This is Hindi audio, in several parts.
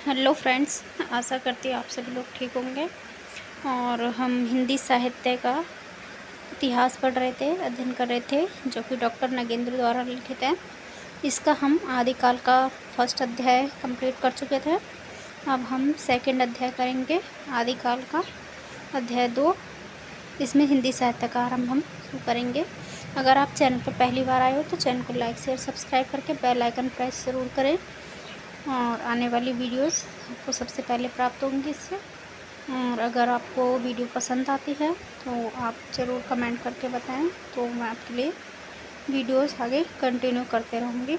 हेलो फ्रेंड्स, आशा करती हूँ आप सभी लोग ठीक होंगे। और हम हिंदी साहित्य का इतिहास पढ़ रहे थे, अध्ययन कर रहे थे, जो कि डॉक्टर नगेंद्र द्वारा लिखित है। इसका हम आदिकाल का फर्स्ट अध्याय कंप्लीट कर चुके थे। अब हम सेकंड अध्याय करेंगे, आदिकाल का अध्याय 2। इसमें हिंदी साहित्य का आरंभ हम शुरू करेंगे। अगर आप चैनल पर पहली बार आए हो तो चैनल को लाइक शेयर सब्सक्राइब करके बेल आइकन प्रेस ज़रूर करें, और आने वाली वीडियोस आपको सबसे पहले प्राप्त होंगी इससे। और अगर आपको वीडियो पसंद आती है तो आप ज़रूर कमेंट करके बताएं, तो मैं आपके लिए वीडियोस आगे कंटिन्यू करते रहूँगी।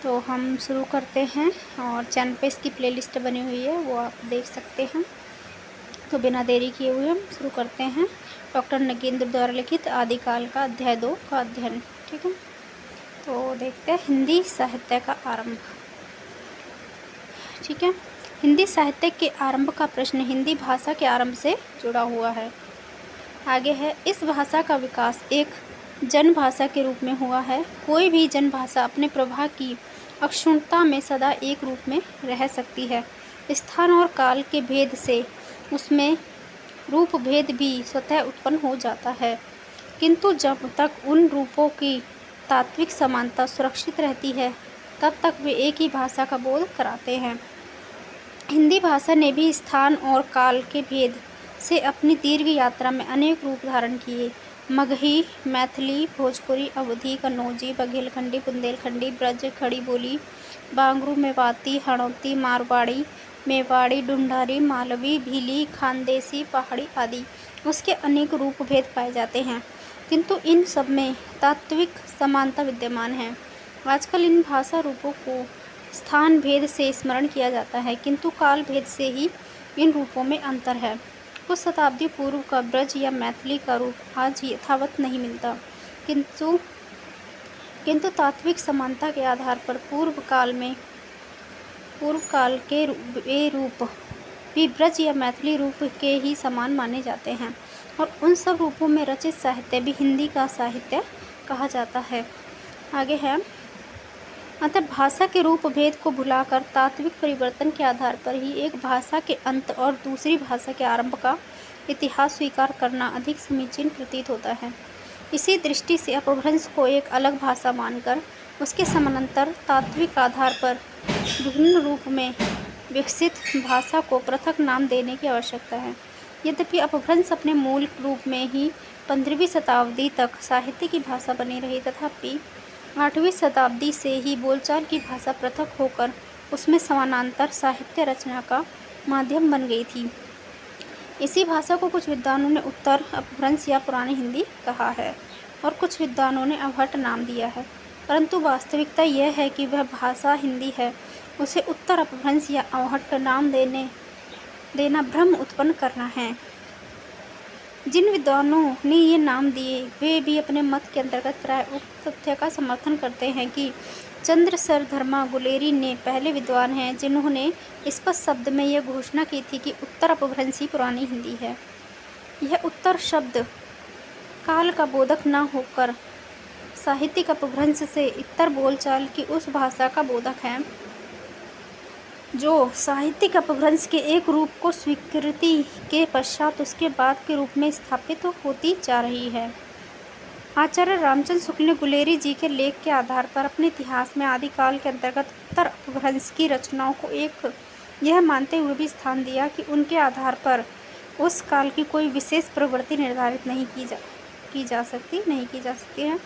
तो हम शुरू करते हैं, और चैनल पे इसकी प्लेलिस्ट बनी हुई है, वो आप देख सकते हैं। तो बिना देरी किए हुए हम शुरू करते हैं डॉक्टर नगेंद्र द्वारा लिखित आदिकाल का अध्याय 2 का अध्ययन। ठीक है, तो देखते हैं हिंदी साहित्य का आरंभ। ठीक है, हिंदी साहित्य के आरंभ का प्रश्न हिंदी भाषा के आरंभ से जुड़ा हुआ है। आगे है, इस भाषा का विकास एक जनभाषा के रूप में हुआ है। कोई भी जनभाषा अपने प्रवाह की अक्षुण्णता में सदा एक रूप में रह सकती है। स्थान और काल के भेद से उसमें रूप भेद भी स्वतः उत्पन्न हो जाता है, किंतु जब तक उन रूपों की तात्विक समानता सुरक्षित रहती है तब तक वे एक ही भाषा का बोध कराते हैं। हिंदी भाषा ने भी स्थान और काल के भेद से अपनी दीर्घ यात्रा में अनेक रूप धारण किए। मगही, मैथिली, भोजपुरी, अवधी, कन्नौजी, बघेलखंडी, बुंदेलखंडी, ब्रज, खड़ी बोली, बांगरू, मेवाती, हड़ौती, मारवाड़ी, मेवाड़ी, ढूंढारी, मालवी, भीली, खानदेशी, पहाड़ी आदि उसके अनेक रूप भेद पाए जाते हैं, किंतु इन सब में तात्विक समानता विद्यमान है। आजकल इन भाषा रूपों को स्थान भेद से स्मरण किया जाता है, किंतु काल भेद से ही इन रूपों में अंतर है। कुछ शताब्दी पूर्व का ब्रज या मैथिली का रूप आज यथावत नहीं मिलता, किंतु तात्विक समानता के आधार पर पूर्व काल के वे रूप भी ब्रज या मैथिली रूप के ही समान माने जाते हैं, और उन सब रूपों में रचित साहित्य भी हिंदी का साहित्य कहा जाता है। आगे है, अतः भाषा के रूप भेद को भुलाकर तात्विक परिवर्तन के आधार पर ही एक भाषा के अंत और दूसरी भाषा के आरंभ का इतिहास स्वीकार करना अधिक समीचीन प्रतीत होता है। इसी दृष्टि से अपभ्रंश को एक अलग भाषा मानकर उसके समानांतर तात्विक आधार पर विभिन्न रूप में विकसित भाषा को पृथक नाम देने की आवश्यकता है। यद्यपि अपभ्रंश अपने मूल रूप में ही 15वीं शताब्दी तक साहित्य की भाषा बनी रही, तथापि 8वीं शताब्दी से ही बोलचाल की भाषा पृथक होकर उसमें समानांतर साहित्य रचना का माध्यम बन गई थी। इसी भाषा को कुछ विद्वानों ने उत्तर अपभ्रंश या पुरानी हिंदी कहा है, और कुछ विद्वानों ने अवहट नाम दिया है, परंतु वास्तविकता यह है कि वह भाषा हिंदी है। उसे उत्तर अपभ्रंश या अवहट नाम देना भ्रम उत्पन्न करना है। जिन विद्वानों ने ये नाम दिए वे भी अपने मत के अंतर्गत प्राय उक्त तथ्य का समर्थन करते हैं कि चंद्रसर धर्मा गुलेरी ने पहले विद्वान हैं जिन्होंने स्पष्ट शब्द में यह घोषणा की थी कि उत्तर अपभ्रंशी पुरानी हिंदी है। यह उत्तर शब्द काल का बोधक न होकर साहित्यिक अपभ्रंश से इतर बोलचाल की उस भाषा का बोधक है जो साहित्यिक अपभ्रंश के एक रूप को स्वीकृति के पश्चात उसके बाद के रूप में स्थापित होती जा रही है। आचार्य रामचंद्र शुक्ल ने गुलेरी जी के लेख के आधार पर अपने इतिहास में आदिकाल के अंतर्गत उत्तर अपभ्रंश की रचनाओं को एक यह मानते हुए भी स्थान दिया कि उनके आधार पर उस काल की कोई विशेष प्रवृत्ति निर्धारित नहीं की जा सकती है।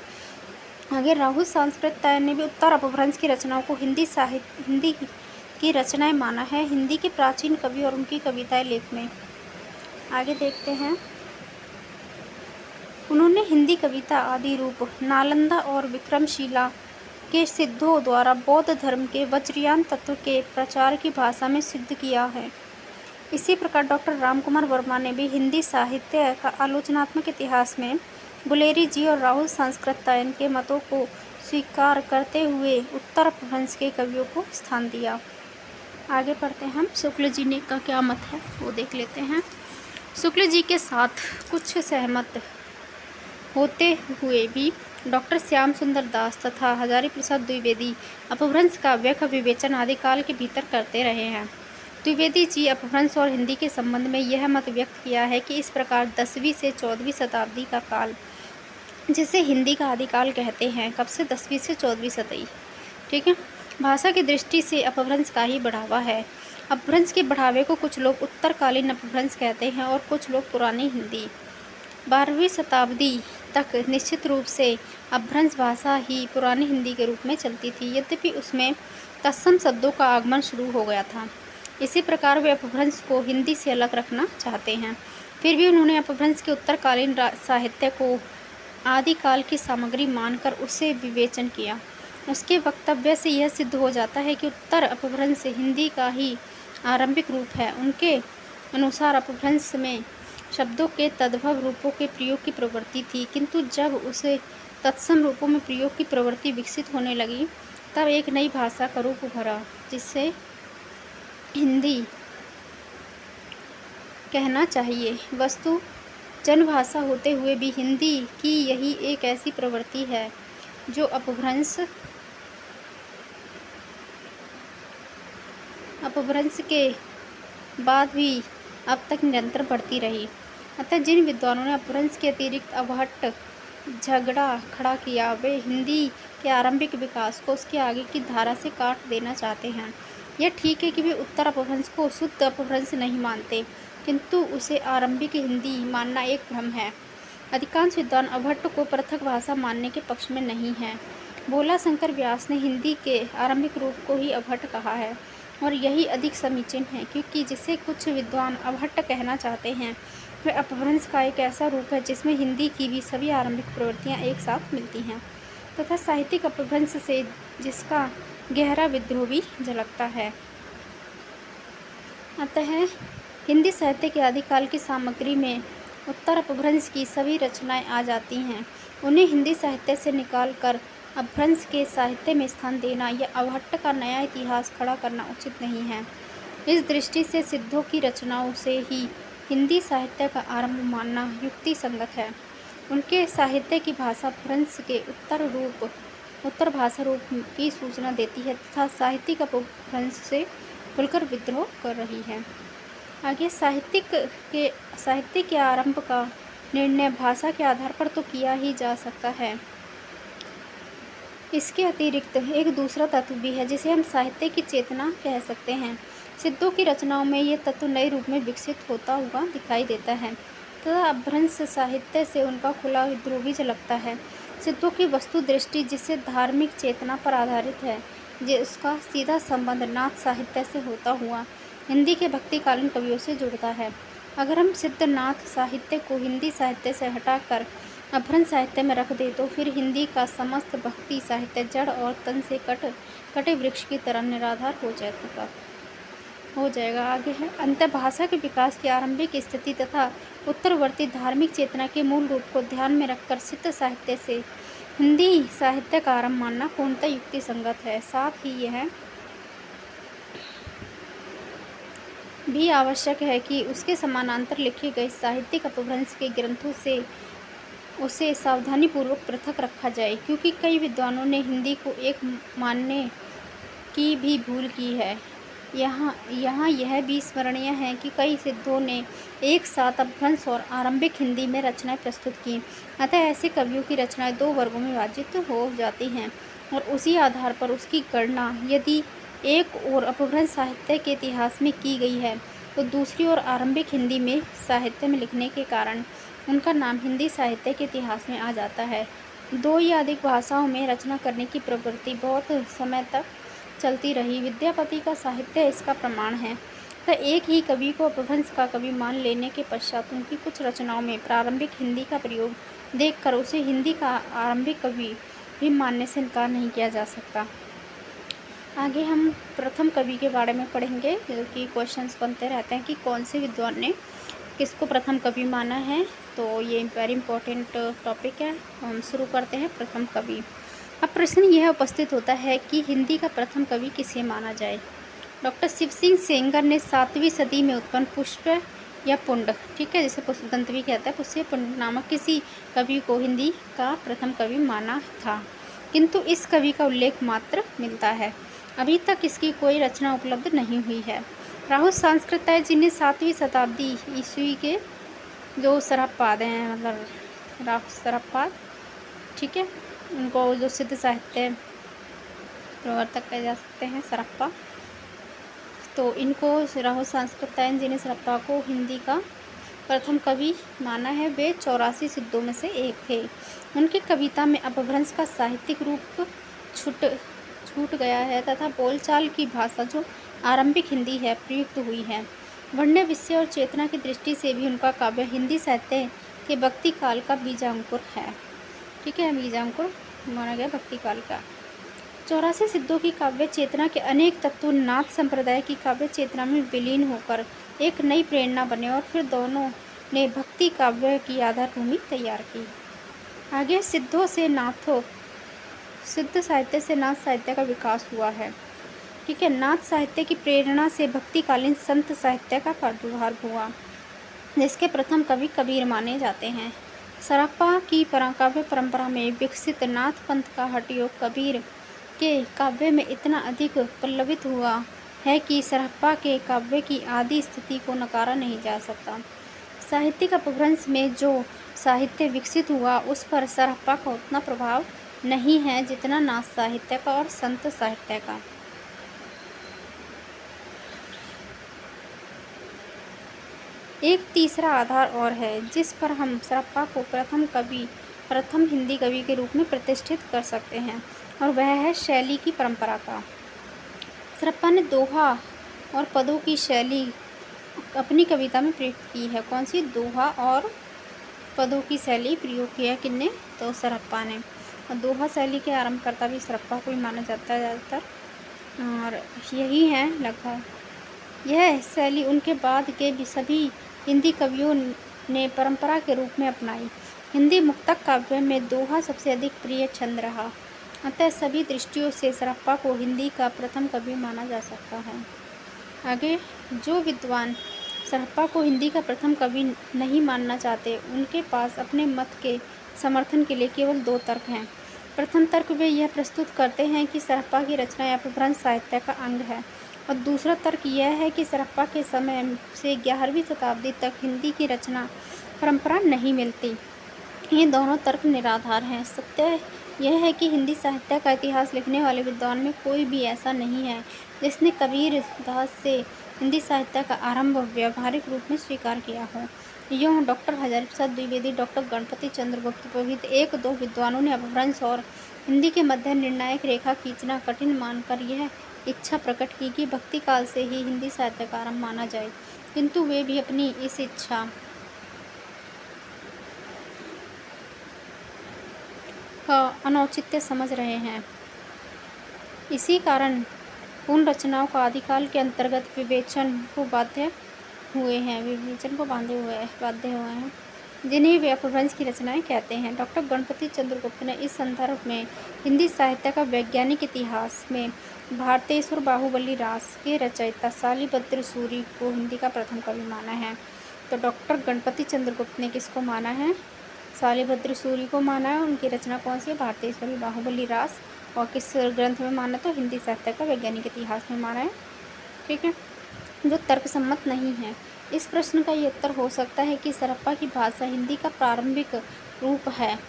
आगे राहुल सांस्कृत्यायन ने भी उत्तर अपभ्रंश की रचनाओं को हिंदी की रचनाएं माना है, हिंदी के प्राचीन कवि और उनकी कविताएं लेख में। आगे देखते हैं, उन्होंने हिंदी कविता आदि रूप नालंदा और विक्रमशिला के सिद्धों द्वारा बौद्ध धर्म के वज्रयान तत्व के प्रचार की भाषा में सिद्ध किया है। इसी प्रकार डॉक्टर रामकुमार वर्मा ने भी हिंदी साहित्य का आलोचनात्मक इतिहास में गुलेरी जी और राहुल सांस्कृत्यायन के मतों को स्वीकार करते हुए उत्तर अपभ्रंश के कवियों को स्थान दिया। आगे पढ़ते हैं, हम शुक्ल जी ने का क्या मत है वो देख लेते हैं। शुक्ल जी के साथ कुछ सहमत होते हुए भी डॉक्टर श्याम सुंदर दास तथा हजारी प्रसाद द्विवेदी अपभ्रंश काव्य का विवेचन आदिकाल के भीतर करते रहे हैं। द्विवेदी जी अपभ्रंश और हिंदी के संबंध में यह मत व्यक्त किया है कि इस प्रकार 10वीं से 14वीं शताब्दी का काल, जिसे हिंदी का आदिकाल कहते हैं, कब से 10वीं से 14वीं शताब्दी, ठीक है, भाषा की दृष्टि से अपभ्रंश का ही बढ़ावा है। अपभ्रंश के बढ़ावे को कुछ लोग उत्तरकालीन अपभ्रंश कहते हैं और कुछ लोग पुरानी हिंदी। 12वीं शताब्दी तक निश्चित रूप से अपभ्रंश भाषा ही पुरानी हिंदी के रूप में चलती थी, यद्यपि उसमें तत्सम शब्दों का आगमन शुरू हो गया था। इसी प्रकार वे अपभ्रंश को हिंदी से अलग रखना चाहते हैं। फिर भी उन्होंने अपभ्रंश के उत्तरकालीन साहित्य को आदिकाल की सामग्री मानकर उसे विवेचन किया। उसके वक्तव्य से यह सिद्ध हो जाता है कि उत्तर अपभ्रंश हिंदी का ही आरंभिक रूप है। उनके अनुसार अपभ्रंश में शब्दों के तद्भव रूपों के प्रयोग की प्रवृत्ति थी, किंतु जब उसे तत्सम रूपों में प्रयोग की प्रवृत्ति विकसित होने लगी तब एक नई भाषा का रूप उभरा, जिसे हिंदी कहना चाहिए। वस्तु जनभाषा होते हुए भी हिंदी की यही एक ऐसी प्रवृत्ति है जो अपभ्रंश के बाद भी अब तक निरंतर बढ़ती रही। अतः जिन विद्वानों ने अपभ्रंश के अतिरिक्त अवहट्ट झगड़ा खड़ा किया, वे हिंदी के आरंभिक विकास को उसके आगे की धारा से काट देना चाहते हैं। यह ठीक है कि वे उत्तर अपभ्रंश को शुद्ध अपभ्रंश नहीं मानते, किंतु उसे आरंभिक हिंदी मानना एक भ्रम है। अधिकांश विद्वान अवहट्ट को पृथक भाषा मानने के पक्ष में नहीं हैं। भोला शंकर व्यास ने हिंदी के आरंभिक रूप को ही अवहट्ट कहा है, और यही अधिक समीचीन है, क्योंकि जिसे कुछ विद्वान अवहट्ट कहना चाहते हैं वह अपभ्रंश का एक ऐसा रूप है जिसमें हिंदी की भी सभी आरंभिक प्रवृत्तियाँ एक साथ मिलती हैं, तथा साहित्यिक अपभ्रंश से जिसका गहरा विद्रोह भी झलकता है। अतः हिंदी साहित्य के आदिकाल की सामग्री में उत्तर अपभ्रंश की सभी रचनाएं आ जाती हैं। उन्हें हिंदी साहित्य से निकाल कर अपभ्रंश के साहित्य में स्थान देना या अवहट्ट का नया इतिहास खड़ा करना उचित नहीं है। इस दृष्टि से सिद्धों की रचनाओं से ही हिंदी साहित्य का आरंभ मानना युक्ति संगत है। उनके साहित्य की भाषा अपभ्रंश के उत्तर भाषा रूप की सूचना देती है तथा साहित्यिक अपभ्रंश से खुलकर विद्रोह कर रही है। आगे साहित्य के आरंभ का निर्णय भाषा के आधार पर तो किया ही जा सकता है। इसके अतिरिक्त एक दूसरा तत्व भी है जिसे हम साहित्य की चेतना कह सकते हैं। सिद्धों की रचनाओं में ये तत्व नए रूप में विकसित होता हुआ दिखाई देता है तथा अपभ्रंश साहित्य से उनका खुला विद्रोह भी झलकता है। सिद्धों की वस्तु दृष्टि जिससे धार्मिक चेतना पर आधारित है, जिसका सीधा संबंध नाथ साहित्य से होता हुआ हिंदी के भक्तिकालीन कवियों से जुड़ता है। अगर हम सिद्ध नाथ साहित्य को हिंदी साहित्य से हटाकर अपभ्रंश साहित्य में रख दे तो फिर हिंदी का समस्त भक्ति साहित्य जड़ और तन से कटे वृक्ष की तरह निराधार हो जाएगा। आगे है अंतर भाषा के विकास की आरंभिक स्थिति तथा उत्तरवर्ती धार्मिक चेतना के मूल रूप को ध्यान में रखकर सिद्ध साहित्य से हिंदी साहित्य का आरंभ मानना पूर्णतः युक्ति संगत है। साथ ही यह भी आवश्यक है कि उसके समानांतर लिखे गए साहित्यिक अपभ्रंश के ग्रंथों से उसे सावधानीपूर्वक पृथक रखा जाए, क्योंकि कई विद्वानों ने हिंदी को एक मानने की भी भूल की है। यहाँ यह भी स्मरणीय है कि कई सिद्धों ने एक साथ अपभ्रंश और आरंभिक हिंदी में रचनाएं प्रस्तुत की। अतः ऐसे कवियों की रचनाएं दो वर्गों में विभाजित हो जाती हैं और उसी आधार पर उसकी गणना यदि एक ओर अपभ्रंश साहित्य के इतिहास में की गई है तो दूसरी ओर आरंभिक हिंदी में साहित्य में लिखने के कारण उनका नाम हिंदी साहित्य के इतिहास में आ जाता है। दो या अधिक भाषाओं में रचना करने की प्रवृत्ति बहुत समय तक चलती रही। विद्यापति का साहित्य इसका प्रमाण है। तो एक ही कवि को अपभ्रंश का कवि मान लेने के पश्चात उनकी कुछ रचनाओं में प्रारंभिक हिंदी का प्रयोग देखकर उसे हिंदी का आरंभिक कवि भी मानने से इनकार नहीं किया जा सकता। आगे हम प्रथम कवि के बारे में पढ़ेंगे, क्योंकि क्वेश्चंस बनते रहते हैं कि कौन से विद्वान ने किसको प्रथम कवि माना है। तो ये वेरी इंपॉर्टेंट टॉपिक है। हम शुरू करते हैं प्रथम कवि। अब प्रश्न यह उपस्थित होता है कि हिंदी का प्रथम कवि किसे माना जाए। डॉक्टर शिव सिंह सेंगर ने 7वीं सदी में उत्पन्न पुष्प या पुंड, ठीक है, जिसे पुष्पदंत भी कहते हैं, पुष्य पुंड नामक किसी कवि को हिंदी का प्रथम कवि माना था, किंतु इस कवि का उल्लेख मात्र मिलता है। अभी तक इसकी कोई रचना उपलब्ध नहीं हुई है। राहुल सांस्कृताय जिन्हें 7वीं शताब्दी ईस्वी के जो सरहपाद हैं, मतलब राहुल सरहपाद, ठीक है, उनको जो सिद्ध साहित्य प्रवर्तक कहे जा सकते हैं सरहप्पा, तो इनको राहुल सांस्कृतायन जिन्हें सरहप्पा को हिंदी का प्रथम कवि माना है, वे 84 सिद्धों में से एक थे। उनकी कविता में अपभ्रंश का साहित्यिक रूप छूट गया है तथा बोलचाल की भाषा जो आरंभिक हिंदी है प्रयुक्त हुई है। वर्ण्य विषय और चेतना की दृष्टि से भी उनका काव्य हिंदी साहित्य के भक्ति काल का बीजांकुर है, ठीक है, बीजांकुर माना गया भक्ति काल का। 84 सिद्धों की काव्य चेतना के अनेक तत्व नाथ संप्रदाय की काव्य चेतना में विलीन होकर एक नई प्रेरणा बने और फिर दोनों ने भक्ति काव्य की आधारभूमि तैयार की। आगे सिद्धों से नाथों, सिद्ध साहित्य से नाथ साहित्य का विकास हुआ है, ठीक है। नाथ साहित्य की प्रेरणा से भक्तिकालीन संत साहित्य का प्रादुर्भाव हुआ, जिसके प्रथम कवि कबीर माने जाते हैं। सरहप्पा की काव्य परंपरा में विकसित नाथ पंथ का हठयोग कबीर के काव्य में इतना अधिक पल्लवित हुआ है कि सरहप्पा के काव्य की आदि स्थिति को नकारा नहीं जा सकता। साहित्यिक अपभ्रंश में जो साहित्य विकसित हुआ उस पर सरहप्पा का उतना प्रभाव नहीं है जितना नाथ साहित्य का और संत साहित्य का। एक तीसरा आधार और है जिस पर हम सरहप्पा को प्रथम हिंदी कवि के रूप में प्रतिष्ठित कर सकते हैं, और वह है शैली की परंपरा का। सरहप्पा ने दोहा और पदों की शैली अपनी कविता में प्रयुक्त की है। कौन सी? दोहा और पदों की शैली प्रयोग किया है किसने? तो सरहप्पा ने। और दोहा शैली के आरंभकर्ता भी सरहप्पा को ही माना जाता है ज़्यादातर, और यही है लगभग। यह शैली उनके बाद के भी सभी हिंदी कवियों ने परंपरा के रूप में अपनाई। हिंदी मुक्तक काव्य में दोहा सबसे अधिक प्रिय छंद रहा, अतः सभी दृष्टियों से सरहप्पा को हिंदी का प्रथम कवि माना जा सकता है। आगे, जो विद्वान सरहप्पा को हिंदी का प्रथम कवि नहीं मानना चाहते, उनके पास अपने मत के समर्थन के लिए केवल 2 तर्क हैं। प्रथम तर्क वे यह प्रस्तुत करते हैं कि सरहप्पा की रचना अपभ्रंश साहित्य का अंग है, और दूसरा तर्क यह है कि सरहप्पा के समय से 11वीं शताब्दी तक हिंदी की रचना परंपरा नहीं मिलती। ये दोनों तर्क निराधार हैं। सत्य यह है कि हिंदी साहित्य का इतिहास लिखने वाले विद्वान में कोई भी ऐसा नहीं है जिसने कबीर दास से हिंदी साहित्य का आरंभ व्यावहारिक रूप में स्वीकार किया हो। यूँ डॉक्टर हजारी प्रसाद द्विवेदी, डॉक्टर गणपति चंद्र गुप्त प्रभृत 1-2 विद्वानों ने अपभ्रंश और हिंदी के मध्य निर्णायक रेखा खींचना कठिन मानकर यह इच्छा प्रकट की कि भक्ति काल से ही हिंदी साहित्य का आरंभ माना जाए, किंतु वे भी अपनी इस इच्छा का अनौचित्य समझ रहे हैं। इसी कारण उन रचनाओं का आदिकाल के अंतर्गत विवेचन को बांधे हुए हैं, जिन्हें वे अपभ्रंश की रचनाएं कहते हैं। डॉक्टर गणपति चंद्र गुप्त ने इस संदर्भ में हिंदी साहित्य का वैज्ञानिक इतिहास में भारतेश्वर बाहुबली रास के रचयिता शालिभद्र सूरि को हिंदी का प्रथम कवि माना है। तो डॉक्टर गणपति चंद्र गुप्त ने किसको माना है? शालिभद्र सूरि को माना है। उनकी रचना कौन सी है? भारतेश्वरी बाहुबली रास। और किस ग्रंथ में माना? तो हिंदी साहित्य का वैज्ञानिक इतिहास में माना है, ठीक है, जो तर्कसम्मत नहीं है। इस प्रश्न का ये उत्तर हो सकता है कि सरहप्पा की भाषा हिंदी का प्रारंभिक रूप है,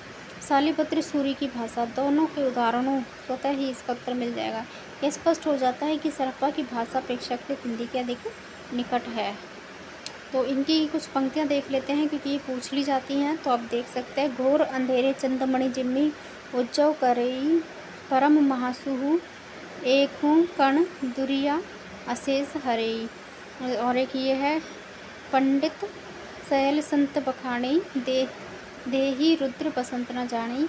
शालिभद्र सूरि की भाषा। दोनों के उदाहरणों स्वतः ही इसका उत्तर मिल जाएगा। यह स्पष्ट हो जाता है कि सरहप्पा की भाषा अपेक्षाकृत हिंदी के अधिक निकट है। तो इनकी कुछ पंक्तियाँ देख लेते हैं क्योंकि ये पूछ ली जाती हैं। तो आप देख सकते हैं, घोर अंधेरे चंदमणि जिम्मी उज्जव करई परम महासुहु एकहूँ कण दुरिया अशेष हरेई। और एक ये है, पंडित शैल संत बखाणी देही रुद्र बसंत न जानी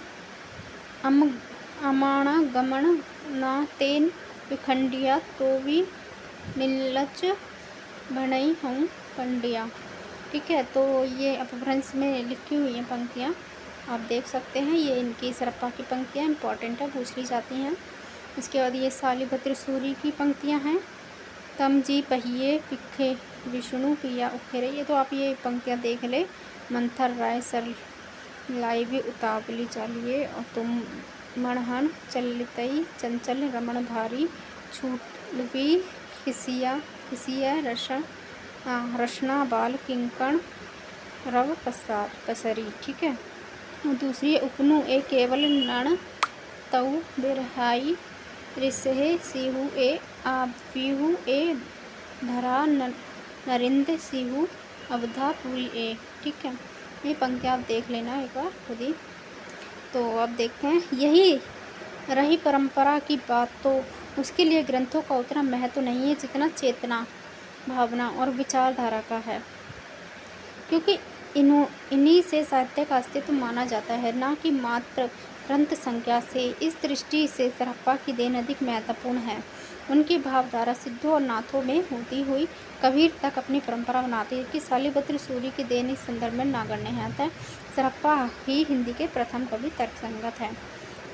अमाणा गमन न तेन विखंडिया तो भी नीलच भनई हूँ पंडिया। ठीक है, तो ये अपभ्रंश में लिखी हुई हैं पंक्तियाँ, आप देख सकते हैं। ये इनकी सरहप्पा की पंक्तियाँ इंपॉर्टेंट है, पूछ ली जाती हैं। इसके बाद ये शालिभद्र सूरि की पंक्तियाँ हैं। तम जी पहिए पिखे विष्णु पिया उखेरे। ये तो आप ये पंक्तियाँ देख ले। मंथर राय सर लाइवी उतावली चालिए और तुम मणहन चलितई चंचल रमण भारी छूटवी खिसिया रसना बाल किंकण रव पसरी। ठीक है। और दूसरी है उपनु ए केवल नण तऊ बिरहाई ऋषहे सिहु ए आबिहु ए धरा नरिंद सिहु अवधा पुरी ए। ठीक है। ये पंक्तियाँ आप देख लेना एक बार खुद ही। तो अब देखते हैं, यही रही परंपरा की बात तो उसके लिए ग्रंथों का उतना महत्व नहीं है जितना चेतना, भावना और विचारधारा का है, क्योंकि इन्हीं से साहित्य का अस्तित्व माना जाता है, ना कि मात्र ग्रंथ संख्या से। इस दृष्टि से सरप्पा की देन अधिक महत्वपूर्ण है। उनकी भावधारा सिद्धों और नाथों में होती हुई कबीर तक अपनी परंपरा बनाती है कि शालिभद्र सूरी की देन इस संदर्भ में नागण्य है। अतः सरप्पा ही हिंदी के प्रथम कवि तर्कसंगत है।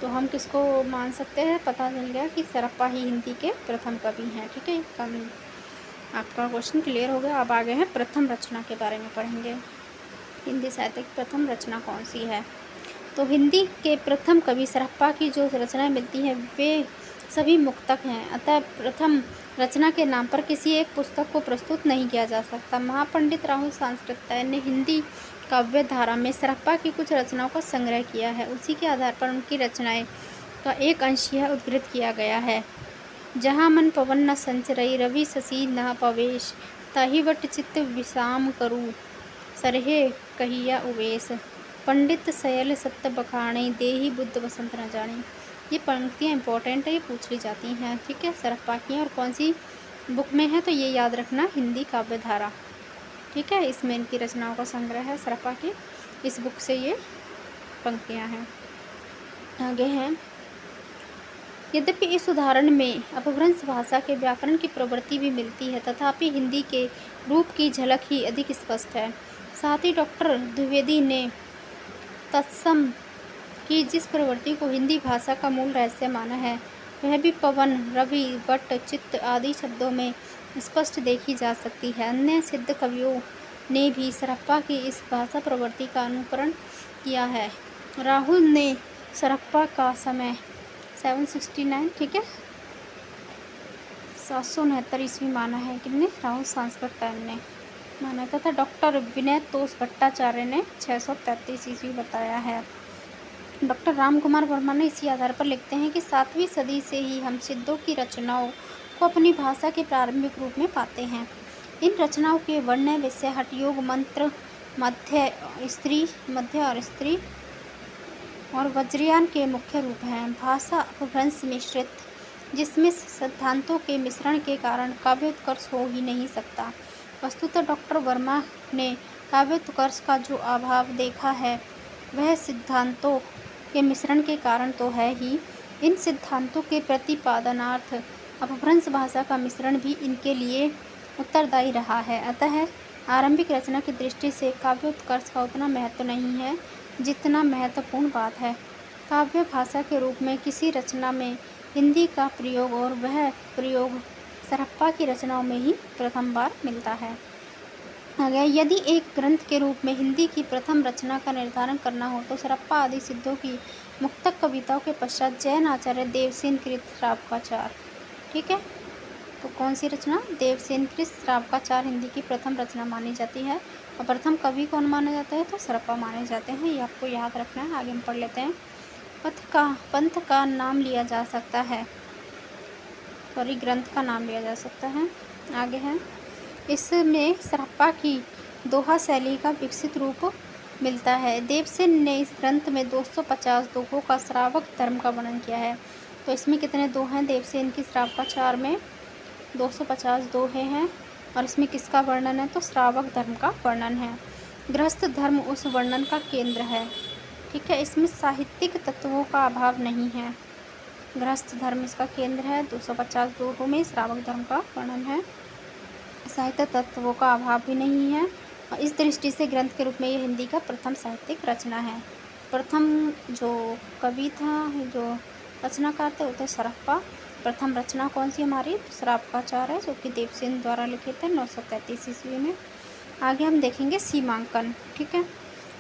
तो हम किसको मान सकते हैं, पता चल गया कि सरप्पा ही हिंदी के प्रथम कवि हैं। ठीक है। आपका क्वेश्चन क्लियर हो गया। अब आगे हैं प्रथम रचना के बारे में पढ़ेंगे। हिंदी साहित्य की प्रथम रचना कौन सी है? तो हिंदी के प्रथम कवि सरप्पा की जो रचनाएं मिलती हैं वे सभी मुक्तक हैं। अतः प्रथम रचना के नाम पर किसी एक पुस्तक को प्रस्तुत नहीं किया जा सकता। महापंडित राहुल सांस्कृत्यायन ने हिंदी काव्य धारा में सरप्पा की कुछ रचनाओं का संग्रह किया है। उसी के आधार पर उनकी रचनाएं का एक अंश यह उद्धृत किया गया है। जहाँ मन पवन न संचरई रवि शशि न पवेश ताहि वट चित्त विषाम करू सरहे कहिया उवेश पंडित सयल सत्य बखाणे देहि बुद्ध वसंत न जाने। ये पंक्तियाँ इंपॉर्टेंट है, ये पूछ ली जाती हैं। ठीक है। सरप्पा की और कौन सी बुक में है तो ये याद रखना, हिंदी काव्य धारा। ठीक है। इसमें इनकी रचनाओं का संग्रह है सरप्पा की, इस बुक से ये पंक्तियाँ हैं। आगे हैं, यद्यपि इस उदाहरण में अपभ्रंश भाषा के व्याकरण की प्रवृत्ति भी मिलती है, तथापि हिंदी के रूप की झलक ही अधिक स्पष्ट है। साथ ही डॉक्टर द्विवेदी ने तत्सम की जिस प्रवृत्ति को हिंदी भाषा का मूल रहस्य माना है, वह भी पवन, रवि, वट, चित्त आदि शब्दों में स्पष्ट देखी जा सकती है। अन्य सिद्ध कवियों ने भी सरप्पा की इस भाषा प्रवृत्ति का अनुकरण किया है। राहुल ने सरप्पा का समय 769, ठीक है, 769 ईस्वी माना है। किसने? राहुल सांस्कृत्यायन ने माना था। डॉक्टर विनय तोष भट्टाचार्य ने 633 ईस्वी बताया है। डॉक्टर राम कुमार वर्मा ने इसी आधार पर लिखते हैं कि 7वीं सदी से ही हम सिद्धों की रचनाओं को अपनी भाषा के प्रारंभिक रूप में पाते हैं। इन रचनाओं के वर्ण, विषय, हठयोग, मंत्र, मध्य और स्त्री और वज्रयान के मुख्य रूप हैं। भाषा अपभ्रंश मिश्रित, जिसमें सिद्धांतों के मिश्रण के कारण काव्योत्कर्ष हो ही नहीं सकता। वस्तुतः डॉक्टर वर्मा ने काव्योत्कर्ष का जो अभाव देखा है वह सिद्धांतों के मिश्रण के कारण तो है ही, इन सिद्धांतों के प्रतिपादनार्थ अपभ्रंश भाषा का मिश्रण भी इनके लिए उत्तरदायी रहा है। अतः आरंभिक रचना की दृष्टि से काव्योत्कर्ष का उतना महत्व नहीं है जितना महत्वपूर्ण बात है काव्य भाषा के रूप में किसी रचना में हिंदी का प्रयोग, और वह प्रयोग सरप्पा की रचनाओं में ही प्रथम बार मिलता है। आगे, यदि एक ग्रंथ के रूप में हिंदी की प्रथम रचना का निर्धारण करना हो तो सरप्पा आदि सिद्धों की मुक्तक कविताओं के पश्चात जैन आचार्य देवसेन कृत श्रावकाचार। ठीक है। तो कौन सी रचना? देवसेन कृत श्रावकाचार हिंदी की प्रथम रचना मानी जाती है। और प्रथम कवि कौन माना जाता है? तो सरप्पा माने जाते हैं। ये आपको याद रखना है। आगे हम पढ़ लेते हैं। पंथ का नाम लिया जा सकता है, सॉरी, ग्रंथ का नाम लिया जा सकता है। आगे है, इसमें सरप्पा की दोहा शैली का विकसित रूप मिलता है। देवसेन ने इस ग्रंथ में 250 दोहों का श्रावक धर्म का वर्णन किया है। तो इसमें कितने दोहे हैं? देवसेन की श्रावकाचार में 250 दोहे हैं। और इसमें किसका वर्णन है? तो श्रावक धर्म का वर्णन है। गृहस्थ धर्म उस वर्णन का केंद्र है। ठीक है। इसमें साहित्यिक तत्वों का अभाव नहीं है। गृहस्थ धर्म इसका केंद्र है। 250 दोहों में श्रावक धर्म का वर्णन है। साहित्य तत्वों का अभाव भी नहीं है। और इस दृष्टि से ग्रंथ के रूप में यह हिंदी का प्रथम साहित्यिक रचना है। प्रथम जो कवि था, जो रचनाकार थे, वो थे सरप्पा। प्रथम रचना कौन सी हमारी श्रावकाचार है, जो कि देवसेन द्वारा लिखित है 933 ईस्वी में। आगे हम देखेंगे सीमांकन। ठीक है,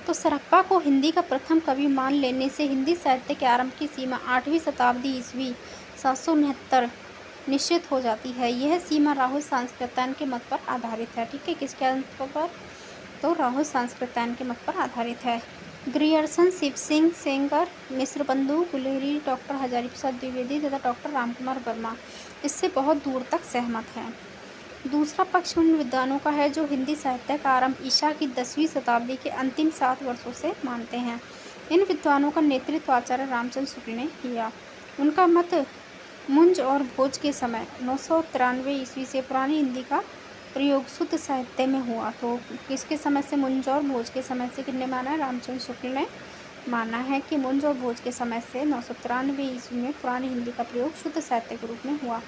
तो सरप्पा को हिंदी का प्रथम कवि मान लेने से हिंदी साहित्य के आरंभ की सीमा 8वीं शताब्दी ईस्वी 769 निश्चित हो जाती है। यह सीमा राहुल सांस्कृत्यायन के मत पर आधारित है। ठीक है, किसके मत पर? तो राहुल सांस्कृत्यायन के मत पर आधारित है। ग्रियर्सन, शिव सिंह सेंगर, मिश्रबंधु, गुलेरी, डॉक्टर हजारी प्रसाद द्विवेदी तथा डॉक्टर रामकुमार वर्मा इससे बहुत दूर तक सहमत हैं। दूसरा पक्ष उन विद्वानों का है जो हिंदी साहित्य का आरंभ ईसा की 10वीं शताब्दी के अंतिम 7 वर्षों से मानते हैं। इन विद्वानों का नेतृत्व आचार्य रामचंद्र शुक्ल ने किया। उनका मत मुंज और भोज के समय 993 ईस्वी से पुरानी हिंदी का प्रयोग शुद्ध साहित्य में हुआ। तो किसके समय से? मुंज और भोज के समय से। किसने माना है? रामचंद्र शुक्ल ने माना है कि मुंज और भोज के समय से 993 ईस्वी में पुरानी हिंदी का प्रयोग शुद्ध साहित्य के रूप में हुआ।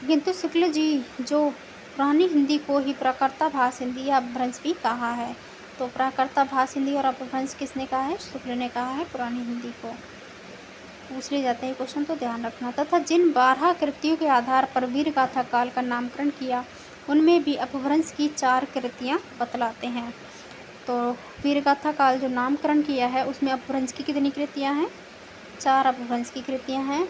किंतु शुक्ल जी जो पुरानी हिंदी को ही प्राकृताभास हिंदी या अपभ्रंश भी कहा है। तो प्राकृताभास हिंदी और अपभ्रंश किसने कहा है? शुक्ल ने कहा है पुरानी हिंदी को। पूछ ले जाते हैं क्वेश्चन, तो ध्यान रखना। तथा जिन 12 कृतियों के आधार पर वीर गाथा काल का नामकरण किया उनमें भी अपभ्रंश की 4 कृतियाँ बतलाते हैं। तो वीर गाथा काल जो नामकरण किया है उसमें अपभ्रंश की कितनी कृतियाँ हैं? 4 अपभ्रंश की कृतियाँ हैं।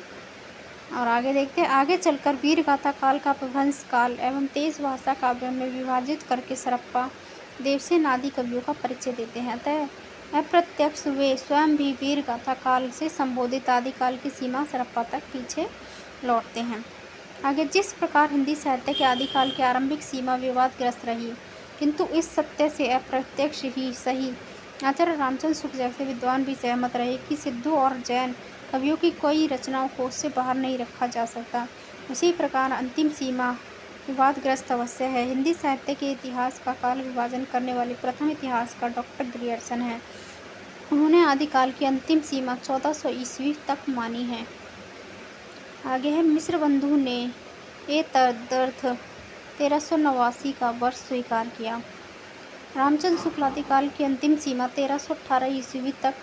और आगे देखते हैं, आगे चलकर वीर गाथा काल का अपभ्रंश काल एवं तेज भाषा काव्य में विभाजित करके सरप्पा, देवसेन आदि कवियों का परिचय देते हैं। अतः अप्रत्यक्ष वे स्वयं भी वीर गाथा काल से संबोधित आदिकाल की सीमा सरप्पा तक पीछे लौटते हैं। आगे, जिस प्रकार हिंदी साहित्य के आदिकाल की आरंभिक सीमा विवादग्रस्त रही, किंतु इस सत्य से अप्रत्यक्ष ही सही आचार्य रामचंद्र शुक्ल जैसे विद्वान भी सहमत रहे कि सिद्धों और जैन कवियों की कोई रचनाओं को उससे बाहर नहीं रखा जा सकता, उसी प्रकार अंतिम सीमा विवादग्रस्त अवश्य है। हिंदी साहित्य के इतिहास का काल विभाजन करने वाले प्रथम इतिहासकार डॉक्टर ग्रियर्सन हैं। उन्होंने आदिकाल की अंतिम सीमा 1400 ईस्वी तक मानी है। आगे है, मिश्रबंधु ने ए तदर्थ 1389 का वर्ष स्वीकार किया। रामचंद्र शुक्ल आदिकाल की अंतिम सीमा 1318 ईस्वी तक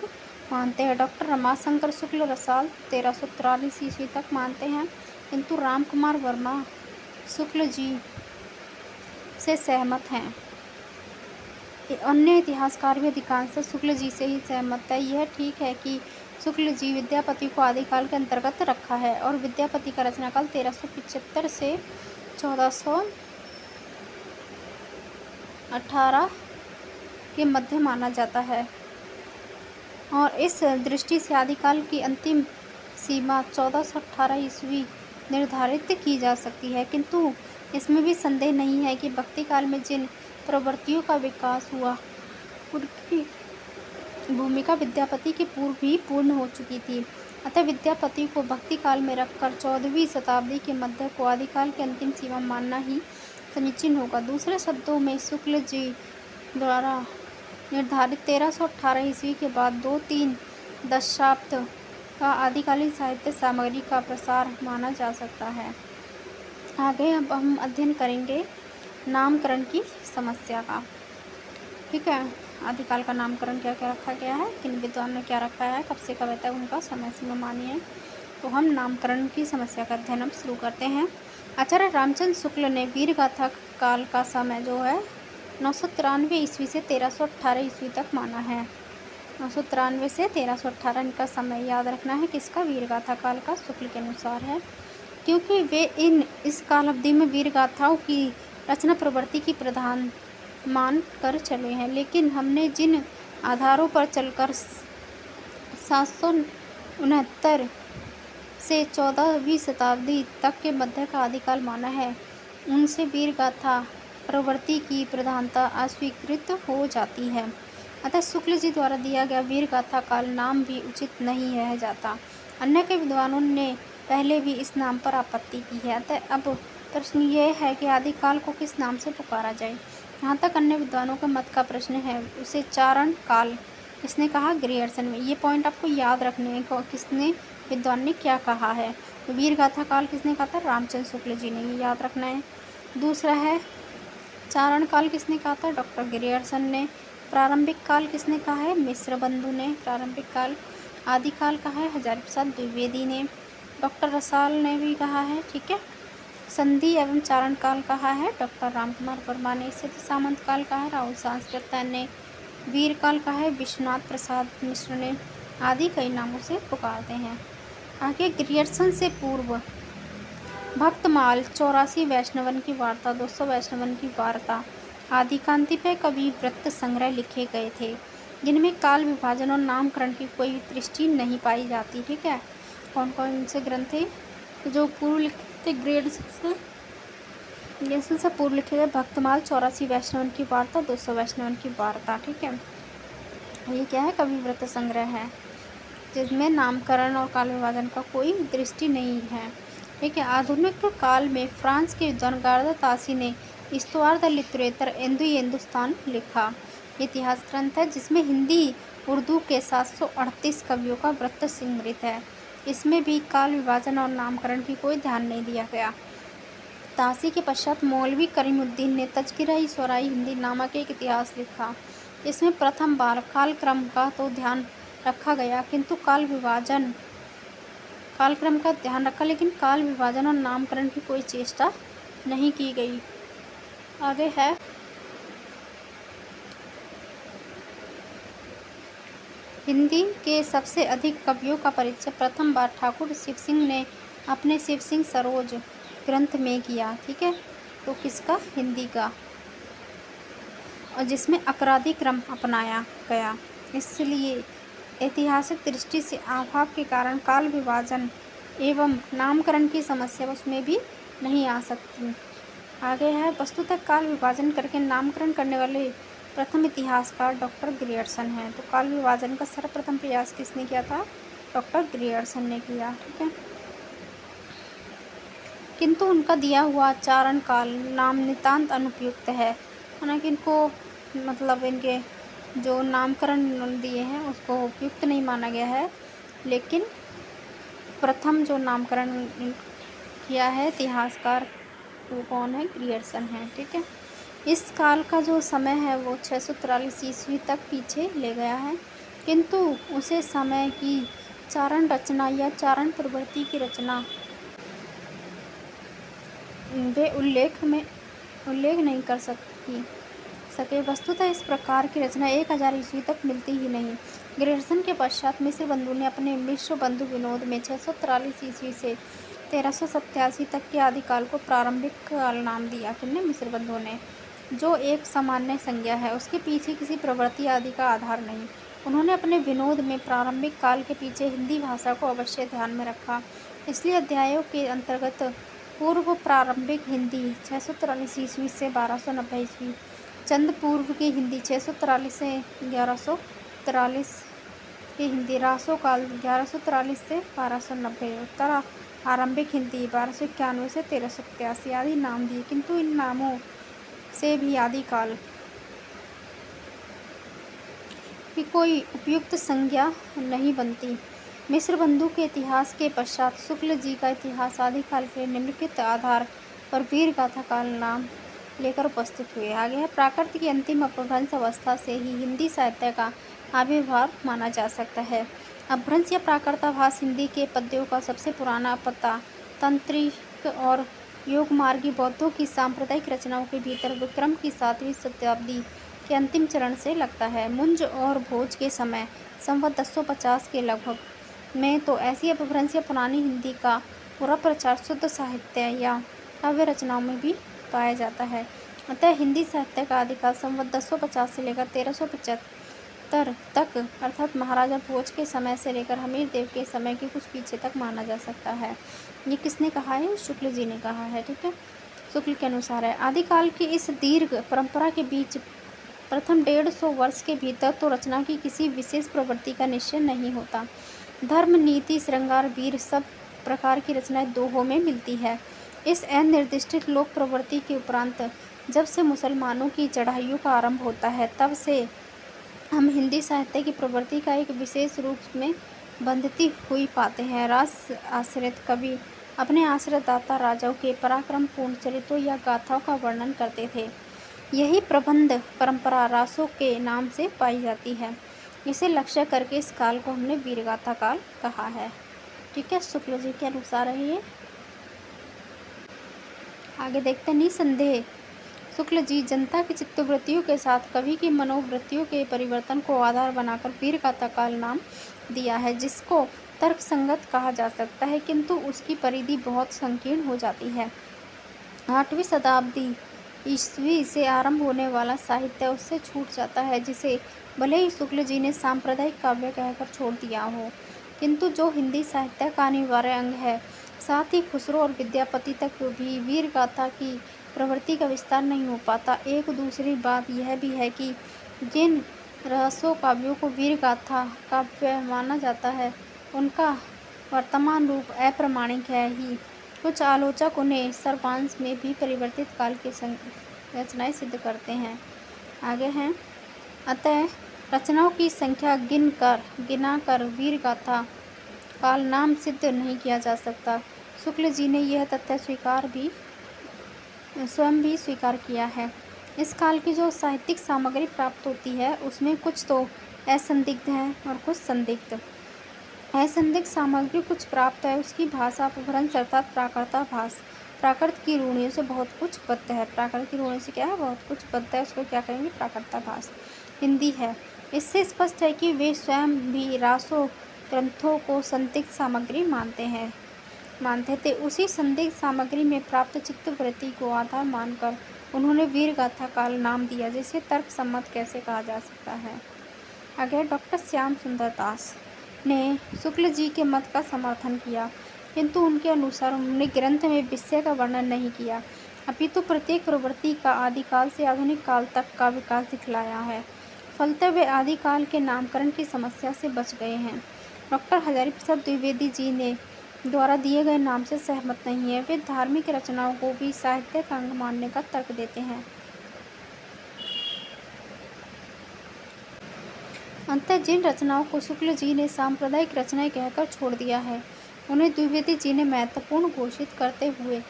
मानते हैं। डॉक्टर रमाशंकर शुक्ल रसाल 1343 ईस्वी तक मानते हैं, किंतु रामकुमार वर्मा शुक्ल जी से सहमत हैं। अन्य इतिहासकार भी अधिकांश शुक्ल जी से ही सहमत है। यह ठीक है कि शुक्ल जी विद्यापति को आदिकाल के अंतर्गत रखा है और विद्यापति का रचनाकाल 1375 से 1418 के मध्य माना जाता है और इस दृष्टि से आदिकाल की अंतिम सीमा 1418 ईस्वी निर्धारित की जा सकती है। किंतु इसमें भी संदेह नहीं है कि भक्ति काल में जिन प्रवृत्तियों का विकास हुआ उनकी भूमिका विद्यापति के पूर्व ही पूर्ण हो चुकी थी। अतः विद्यापति को भक्ति काल में रखकर 14वीं शताब्दी के मध्य को आदिकाल की अंतिम सीमा मानना ही समीचीन होगा। दूसरे शब्दों में शुक्ल जी द्वारा निर्धारित 1318 ईस्वी के बाद 2-3 दशाब्द का आदिकालीन साहित्य सामग्री का प्रसार माना जा सकता है। आगे अब हम अध्ययन करेंगे नामकरण की समस्या का। ठीक है, आदिकाल का नामकरण क्या क्या रखा गया है, किन विद्वान ने क्या रखा है, कब से कब रहता है, उनका समय सीमा मानिए। तो हम नामकरण की समस्या का अध्ययन अब शुरू करते हैं। आचार्य रामचंद्र शुक्ल ने वीर गाथा काल का समय जो है 993 ईस्वी से 1318 ईस्वी तक माना है। 993 से 1318 इनका समय याद रखना है, किसका? वीर गाथा काल का शुक्ल के अनुसार है, क्योंकि वे इस काल अवधि में वीर गाथाओं की रचना प्रवृत्ति की प्रधान मान कर चले हैं। लेकिन हमने जिन आधारों पर चलकर 769 से 14वीं शताब्दी तक के मध्य का आदिकाल माना है, उनसे वीर गाथा प्रवृत्ति की प्रधानता अस्वीकृत हो जाती है। अतः शुक्ल जी द्वारा दिया गया वीर गाथा काल नाम भी उचित नहीं रह जाता। अन्य के विद्वानों ने पहले भी इस नाम पर आपत्ति की है। अतः अब प्रश्न यह है कि आदिकाल को किस नाम से पुकारा जाए। यहाँ तक अन्य विद्वानों के मत का प्रश्न है, उसे चारण काल किसने कहा? ग्रियर्सन में। ये पॉइंट आपको याद रखने हैं, किसने विद्वान ने क्या कहा है। तो वीर गाथा काल किसने कहा था? रामचंद्र शुक्ल जी ने, ये याद रखना है। दूसरा है चारण काल किसने कहा था? डॉक्टर ग्रियर्सन ने। प्रारंभिक काल किसने कहा है? मिश्रबंधु ने प्रारंभिक काल। आदिकाल कहा है हजारी प्रसाद द्विवेदी ने। डॉक्टर रसाल ने भी कहा है, ठीक है। संधि एवं चारण काल कहा है डॉक्टर रामकुमार वर्मा ने। सिद्ध सामंत काल कहा है राहुल सांस्कृत्य ने। वीर काल कहा है विश्वनाथ प्रसाद मिश्र ने। आदि कई नामों से पुकारते हैं। आगे ग्रियर्सन से पूर्व भक्तमाल, 84 वैष्णवन की वार्ता, 200 वैष्णवन की वार्ता आदि कांतिपय कवि वृत्त संग्रह लिखे गए थे, जिनमें काल विभाजन और नामकरण की कोई दृष्टि नहीं पाई जाती, ठीक है। कौन कौन से ग्रंथ थे जो पूर्व लिखे थे? ग्रेड से पूर्व लिखे गए भक्तमाल, 84 वैष्णवन की वार्ता, 200 वैष्णवन की वार्ता, ठीक है। ये क्या है? कवि वृत्त संग्रह है, जिसमें नामकरण और काल विभाजन का कोई दृष्टि नहीं है, ठीक है। आधुनिक काल में फ्रांस के जनगार्द तासी ने इस्तवार द लिटरेचर हिंदुस्तान लिखा इतिहास ग्रंथ है, जिसमें हिंदी उर्दू के 738 कवियों का वृत्त संग्रहित है। इसमें भी काल विभाजन और नामकरण की कोई ध्यान नहीं दिया गया। तासी के पश्चात मौलवी करीमुद्दीन ने तज़किरा-ए शोराए हिंदी नामक एक इतिहास लिखा। इसमें प्रथम बार कालक्रम का तो ध्यान रखा गया, किंतु कालक्रम का ध्यान रखा, लेकिन काल विभाजन और नामकरण की कोई चेष्टा नहीं की गई। आगे है हिंदी के सबसे अधिक कवियों का परिचय प्रथम बार ठाकुर शिव सिंह ने अपने शिव सिंह सरोज ग्रंथ में किया, ठीक है। तो किसका? हिंदी का, और जिसमें अकरादी क्रम अपनाया गया। इसलिए ऐतिहासिक दृष्टि से अभाव के कारण काल विभाजन एवं नामकरण की समस्या उसमें भी नहीं आ सकती। आगे है वस्तुतः काल विभाजन करके नामकरण करने वाले प्रथम इतिहासकार डॉक्टर ग्रियर्सन हैं। तो काल विभाजन का सर्वप्रथम प्रयास किसने किया था? डॉक्टर ग्रियर्सन ने किया, ठीक है। किंतु उनका दिया हुआ चारण काल नाम नितांत अनुपयुक्त है, हालांकि इनको मतलब इनके जो नामकरण दिए हैं उसको उपयुक्त नहीं माना गया है, लेकिन प्रथम जो नामकरण किया है इतिहासकार वो कौन है? ग्रियर्सन है, ठीक है। इस काल का जो समय है वो 643 ईस्वी तक पीछे ले गया है, किंतु उसे समय की चारण रचना या चारण प्रवृत्ति की रचना वे उल्लेख नहीं कर सके। वस्तुतः इस प्रकार की रचना 1000 ईस्वी तक मिलती ही नहीं। ग्रियर्सन के पश्चात मिस्र बंधु ने अपने मिस्र बंधु विनोद में 643 ईस्वी से 1387 तक के आदिकाल को प्रारंभिक काल नाम दिया। किन्ने? मिस्र बंधु ने, जो एक सामान्य संज्ञा है, उसके पीछे किसी प्रवृत्ति आदि का आधार नहीं। उन्होंने अपने विनोद में प्रारंभिक काल के पीछे हिंदी भाषा को अवश्य ध्यान में रखा। इसलिए अध्यायों के अंतर्गत पूर्व प्रारंभिक हिंदी 643 ईस्वी से 1290 ईस्वी, चंद पूर्व की हिंदी 643 से 1143 की हिंदी, रासो काल 1143 से 1290, उत्तर आरंभिक हिंदी 1291 से 1387 आदि नाम दिए, किंतु इन नामों से भी आदिकाल की कोई उपयुक्त संज्ञा नहीं बनती। मिस्र बंधु के इतिहास के पश्चात शुक्ल जी का इतिहास आदिकाल के निम्नलिखित आधार पर वीर गाथा काल नाम लेकर उपस्थित हुए। आगे है प्राकृत की अंतिम अपभ्रंश अवस्था से ही हिंदी साहित्य का आविर्भाव माना जा सकता है। अपभ्रंश या प्राकृताभास हिंदी के पद्यों का सबसे पुराना पता तंत्रिक और योगमार्गी बौद्धों की सांप्रदायिक रचनाओं के भीतर विक्रम की 7वीं शताब्दी के अंतिम चरण से लगता है। मुंज और भोज के समय संवत 1050 के लगभग में तो ऐसी अपभ्रंश या पुरानी हिंदी का पूरा प्रचार शुद्ध साहित्य या काव्य रचनाओं में भी पाया जाता है। अतः हिंदी साहित्य का आदिकाल संवत 1050 से लेकर 1375 तक अर्थात महाराजा भोज के समय से लेकर हमीर देव के समय के कुछ पीछे तक माना जा सकता है। ये किसने कहा है? शुक्ल जी ने कहा है, ठीक है। शुक्ल के अनुसार है आदिकाल की इस दीर्घ परंपरा के बीच प्रथम 150 वर्ष के भीतर तो रचना की किसी विशेष प्रवृत्ति का निश्चय नहीं होता। धर्म, नीति, श्रृंगार, वीर सब प्रकार की रचनाएं दोहों में मिलती है। इस अनिर्दिष्ट लोक प्रवृत्ति के उपरांत जब से मुसलमानों की चढ़ाइयों का आरंभ होता है, तब से हम हिंदी साहित्य की प्रवृत्ति का एक विशेष रूप में बंधती हुई पाते हैं। रास आश्रित कवि अपने आश्रयदाता राजाओं के पराक्रमपूर्ण चरित्रों या गाथाओं का वर्णन करते थे। यही प्रबंध परंपरा रासों के नाम से पाई जाती है। इसे लक्ष्य करके इस काल को हमने वीरगाथा काल कहा है। ठीक है, शुक्ल जी के अनुसार है ये। आगे देखते हैं, निसंदेह शुक्ल जी जनता की चित्तवृत्तियों के साथ कवि की मनोवृत्तियों के परिवर्तन को आधार बनाकर वीर गाथा काल नाम दिया है, जिसको तर्कसंगत कहा जा सकता है, किंतु उसकी परिधि बहुत संकीर्ण हो जाती है। 8वीं शताब्दी ईस्वी से आरंभ होने वाला साहित्य उससे छूट जाता है, जिसे भले ही शुक्ल जी ने सांप्रदायिक काव्य कहकर छोड़ दिया हो, किंतु जो हिंदी साहित्य का अनिवार्य अंग है। साथ ही खुसरो और विद्यापति तक भी वीर गाथा की प्रवृत्ति का विस्तार नहीं हो पाता। एक दूसरी बात यह भी है कि जिन रहस्यों काव्यों को वीर गाथा काव्य माना जाता है, उनका वर्तमान रूप अप्रमाणिक है ही। कुछ आलोचक उन्हें सर्वांश में भी परिवर्तित काल की रचनाएं सिद्ध करते हैं। आगे हैं, अतः रचनाओं की संख्या गिनाकर वीर गाथा काल नाम सिद्ध नहीं किया जा सकता। शुक्ल जी ने यह तथ्य स्वयं भी स्वीकार किया है। इस काल की जो साहित्यिक सामग्री प्राप्त होती है, उसमें कुछ तो असंदिग्ध है और कुछ संदिग्ध। असंदिग्ध सामग्री कुछ प्राप्त है, उसकी भाषा अपभ्रंश अर्थात प्राकृताभास, प्राकृत की रूढ़ियों से बहुत कुछ बद्ध है। प्राकृत की रूढ़ियों से क्या है, बहुत कुछ बद्ध है, उसको क्या कहेंगे, प्राकृताभास हिंदी है। इससे स्पष्ट है कि वे स्वयं भी रासो ग्रंथों को संदिग्ध सामग्री मानते थे। उसी संदिग्ध सामग्री में प्राप्त चित्तवृत्ति को आधार मानकर उन्होंने वीर गाथा काल नाम दिया, जिसे तर्क सम्मत कैसे कहा जा सकता है। आगे डॉक्टर श्याम सुंदर दास ने शुक्ल जी के मत का समर्थन किया, किंतु उनके अनुसार उन्होंने ग्रंथ में विषय का वर्णन नहीं किया, अपितु प्रत्येक प्रवृत्ति का आदिकाल से आधुनिक काल तक का विकास दिखलाया है। फलतः वे आदिकाल के नामकरण की समस्या से बच गए हैं। डॉक्टर हजारी प्रसाद द्विवेदी जी ने द्वारा दिए गए नाम से सहमत नहीं है। वे धार्मिक रचनाओं को भी साहित्य का अंग मानने का तर्क देते हैं। अंततः जिन रचनाओं को शुक्ल जी ने सांप्रदायिक रचनाएं कहकर छोड़ दिया है, उन्हें द्विवेदी जी ने महत्वपूर्ण घोषित करते हुए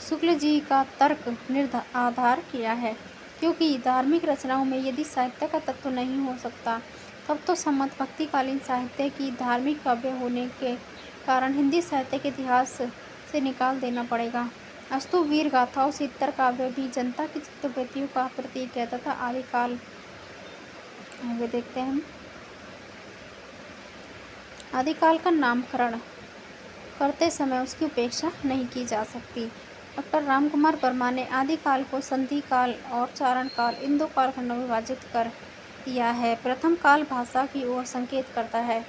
शुक्ल जी का तर्क आधार किया है, क्योंकि धार्मिक रचनाओं में यदि साहित्य का तत्व नहीं हो सकता, तब तो सम्मत भक्तिकालीन साहित्य की धार्मिक काव्य होने के कारण हिंदी साहित्य के इतिहास से निकाल देना पड़ेगा। अस्तु वीर गाथाओं से इतर काव्य भी जनता की चित्तवृत्तियों का प्रतीक है तथा आदिकाल। आगे देखते हैं हम, आदिकाल का नामकरण करते समय उसकी उपेक्षा नहीं की जा सकती। डॉक्टर रामकुमार वर्मा ने आदिकाल को संधि काल और चारण काल इन दो कालखंडों में विभाजित कर दिया है। प्रथम काल भाषा की ओर संकेत करता है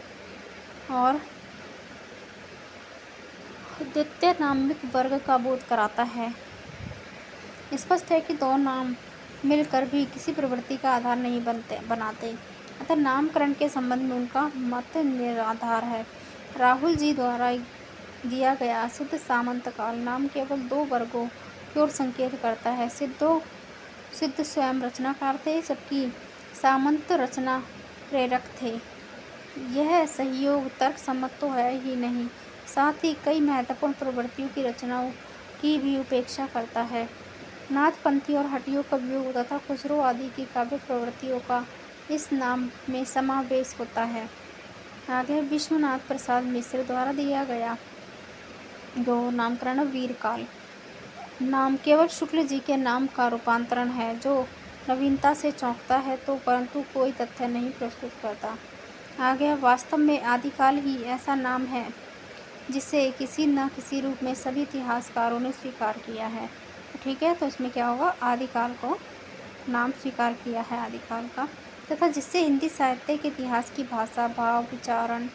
और द्वितीय नामिक वर्ग का बोध कराता है। स्पष्ट है कि दो नाम मिलकर भी किसी प्रवृत्ति का आधार नहीं बनाते, अतः नामकरण के संबंध में उनका मत निराधार है। राहुल जी द्वारा दिया गया सिद्ध सामंत काल नाम केवल दो वर्गों की ओर संकेत करता है। सिद्ध स्वयं रचनाकार थे, जबकि सामंत रचना प्रेरक थे। यह सहयोग तर्क सम्मत तो है ही नहीं, साथ ही कई महत्वपूर्ण प्रवृत्तियों की रचनाओं की भी उपेक्षा करता है। नाथपंथी और हटियो कवियों तथा खुसरो आदि की काव्य प्रवृत्तियों का इस नाम में समावेश होता है। आगे विश्वनाथ प्रसाद मिश्र द्वारा दिया गया जो नामकरण वीर काल नाम केवल शुक्ल जी के नाम का रूपांतरण है, जो नवीनता से चौंकता है तो परंतु कोई तथ्य नहीं प्रस्तुत करता। आगे वास्तव में आदिकाल ही ऐसा नाम है जिसे किसी न किसी रूप में सभी इतिहासकारों ने स्वीकार किया है। ठीक है, तो इसमें क्या होगा, आदिकाल को नाम स्वीकार किया है आदिकाल का, तथा जिससे हिंदी साहित्य के इतिहास की भाषा, भाव, विचारण,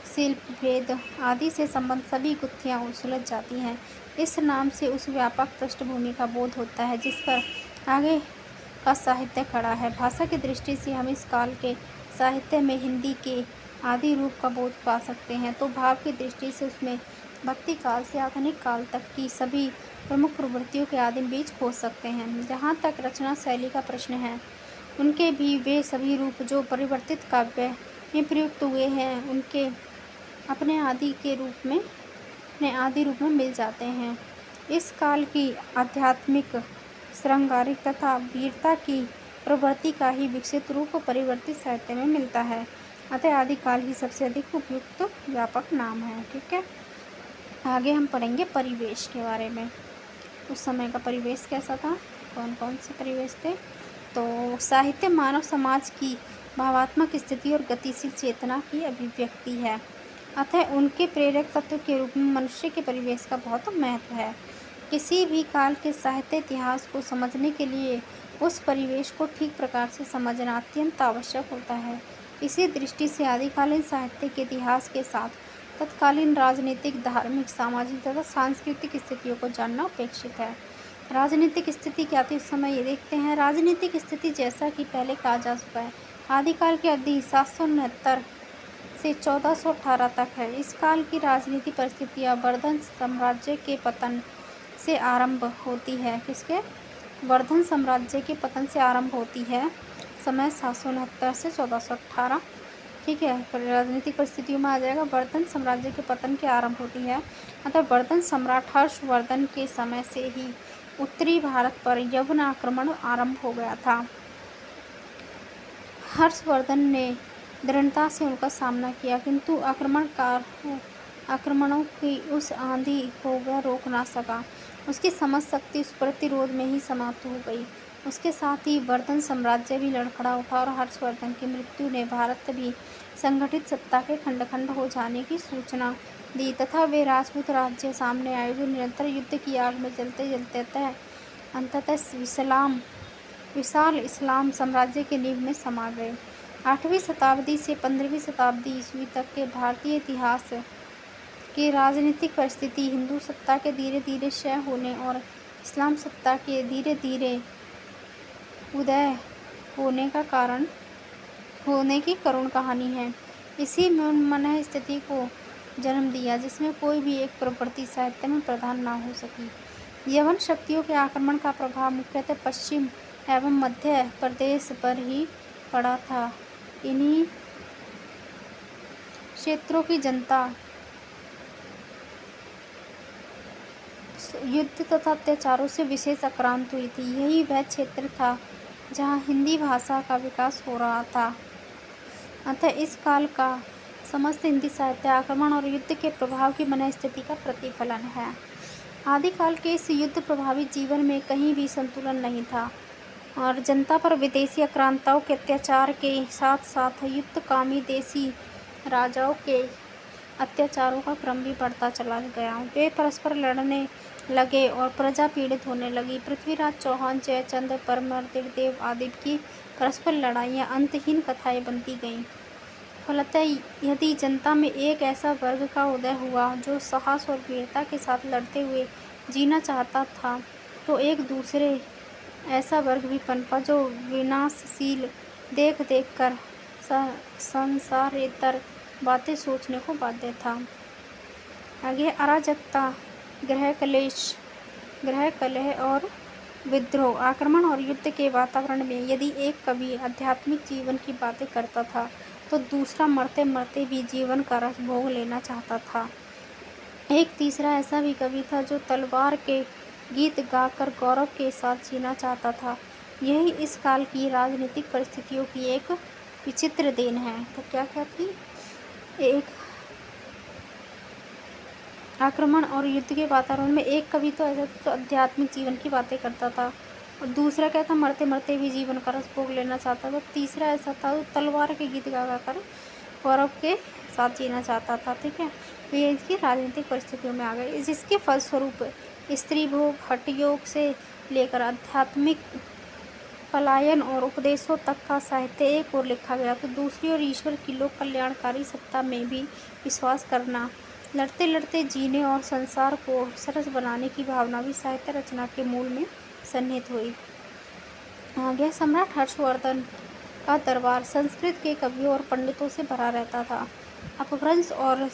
शिल्प, भेद आदि से संबंध सभी गुत्थियाँ सुलझ जाती हैं। इस नाम से उस व्यापक पृष्ठभूमि का बोध होता है जिस पर आगे का साहित्य खड़ा है। भाषा की दृष्टि से हम इस काल के साहित्य में हिंदी के आदि रूप का बोध पा सकते हैं, तो भाव की दृष्टि से उसमें भक्ति काल से आधुनिक काल तक की सभी प्रमुख प्रवृत्तियों के आदिम बीज खोज सकते हैं। जहाँ तक रचना शैली का प्रश्न है, उनके भी वे सभी रूप जो परिवर्तित काव्य में प्रयुक्त हुए हैं, उनके अपने आदि रूप में मिल जाते हैं। इस काल की आध्यात्मिक, श्रृंगारिक तथा वीरता की प्रवृत्ति का ही विकसित रूप परिवर्तित साहित्य में मिलता है। अतः आदिकाल ही सबसे अधिक उपयुक्त व्यापक नाम है। ठीक है, आगे हम पढ़ेंगे परिवेश के बारे में। उस समय का परिवेश कैसा था, कौन कौन से परिवेश थे। तो साहित्य मानव समाज की भावात्मक स्थिति और गतिशील चेतना की अभिव्यक्ति है, अतः उनके प्रेरक तत्व के रूप में मनुष्य के परिवेश का बहुत महत्व है। किसी भी काल के साहित्य इतिहास को समझने के लिए उस परिवेश को ठीक प्रकार से समझना अत्यंत आवश्यक होता है। इसी दृष्टि से आदिकालीन साहित्य के इतिहास के साथ तत्कालीन राजनीतिक, धार्मिक, सामाजिक तथा सांस्कृतिक स्थितियों को जानना अपेक्षित है। राजनीतिक स्थिति क्या थी उस समय, ये देखते हैं। राजनीतिक स्थिति जैसा कि पहले कहा जा चुका है, आदिकाल की अवधि 769 से 1418 तक है। इस काल की राजनीतिक परिस्थितियाँ वर्धन साम्राज्य के पतन से आरंभ होती है। किसके? वर्धन साम्राज्य के पतन से आरंभ होती है। समय 769 से 1418। ठीक है, राजनीतिक परिस्थितियों में आ जाएगा वर्धन साम्राज्य के पतन के आरंभ होती है। मतलब वर्धन सम्राट हर्षवर्धन के समय से ही उत्तरी भारत पर यवन आक्रमण आरंभ हो गया था। हर्षवर्धन ने दृढ़ता से उनका सामना किया, किंतु आक्रमणों की उस आंधी को वह रोक ना सका। उसकी समझ शक्ति उस प्रतिरोध में ही समाप्त हो गई। उसके साथ ही वर्धन साम्राज्य भी लड़खड़ा उठा और हर्षवर्धन की मृत्यु ने भारत भी संगठित सत्ता के खंड खंड हो जाने की सूचना दी तथा वे राजपूत राज्य सामने आए जो निरंतर युद्ध की आग में जलते जलते अंततः विशाल इस्लाम साम्राज्य के नींव में समा गए। 8वीं शताब्दी से 15वीं शताब्दी ईस्वी तक के भारतीय इतिहास की राजनीतिक परिस्थिति हिंदू सत्ता के धीरे धीरे क्षय होने और इस्लाम सत्ता के धीरे धीरे उदय होने की करुण कहानी है। इसी में मन स्थिति को जन्म दिया जिसमें कोई भी एक प्रवृत्ति साहित्य में प्रधान ना हो सकी। यवन शक्तियों के आक्रमण का प्रभाव मुख्यतः पश्चिम एवं मध्य प्रदेश पर ही पड़ा था। इन्हीं क्षेत्रों की जनता युद्ध तथा अत्याचारों से विशेष आक्रांत हुई थी। यही वह क्षेत्र था जहाँ हिंदी भाषा का विकास हो रहा था। अतः इस काल का समस्त हिंदी साहित्य आक्रमण और युद्ध के प्रभाव की मन स्थिति का प्रतिफलन है। आदिकाल के इस युद्ध प्रभावित जीवन में कहीं भी संतुलन नहीं था और जनता पर विदेशी आक्रांताओं के अत्याचार के साथ साथ युद्धकामी देशी राजाओं के अत्याचारों का क्रम भी बढ़ता चला गया। वे परस्पर लड़ने लगे और प्रजा पीड़ित होने लगी। पृथ्वीराज चौहान, जयचंद, परमार, दिग्देव आदि की परस्पर लड़ाइयाँ अंतहीन कथाएं बनती गईं। फलतः यदि जनता में एक ऐसा वर्ग का उदय हुआ जो साहस और वीरता के साथ लड़ते हुए जीना चाहता था, तो एक दूसरे ऐसा वर्ग भी पनपा जो विनाशशील देख कर संसारेतर बातें सोचने को बाध्य था। आगे अराजकता, गृह कलह और विद्रोह, आक्रमण और युद्ध के वातावरण में यदि एक कवि आध्यात्मिक जीवन की बातें करता था तो दूसरा मरते मरते भी जीवन का रस भोग लेना चाहता था। एक तीसरा ऐसा भी कवि था जो तलवार के गीत गाकर गौरव के साथ जीना चाहता था। यही इस काल की राजनीतिक परिस्थितियों की एक विचित्र देन है। तो क्या क्या थी? एक आक्रमण और युद्ध के वातावरण में एक कवि तो ऐसा तो आध्यात्मिक जीवन की बातें करता था और दूसरा क्या था, मरते मरते भी जीवन का रस भोग लेना चाहता था। तीसरा ऐसा था तो तलवार के गीत गा कर गौरव के साथ जीना चाहता था। ठीक है, तो ये इसकी राजनीतिक परिस्थितियों में आ गई, जिसके फलस्वरूप स्त्री भोग, हठ योग से लेकर आध्यात्मिक पलायन और उपदेशों तक का साहित्य एक ओर लिखा गया तो दूसरी ओर ईश्वर की लोक कल्याणकारी सत्ता में भी विश्वास करना, लड़ते लड़ते जीने और संसार को सरस बनाने की भावना भी साहित्य रचना के मूल में सन्निहित हुई। आगे सम्राट हर्षवर्धन का दरबार संस्कृत के कवियों और पंडितों से भरा रहता था। अपभ्रंश और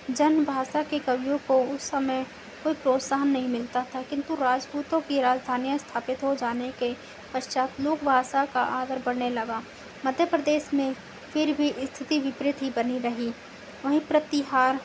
जन भाषा के कवियों को उस समय कोई प्रोत्साहन नहीं मिलता था, किंतु राजपूतों की राजधानियां स्थापित हो जाने के पश्चात लोक भाषा का आदर बढ़ने लगा। मध्य प्रदेश में फिर भी स्थिति विपरीत ही बनी रही। वहीं प्रतिहार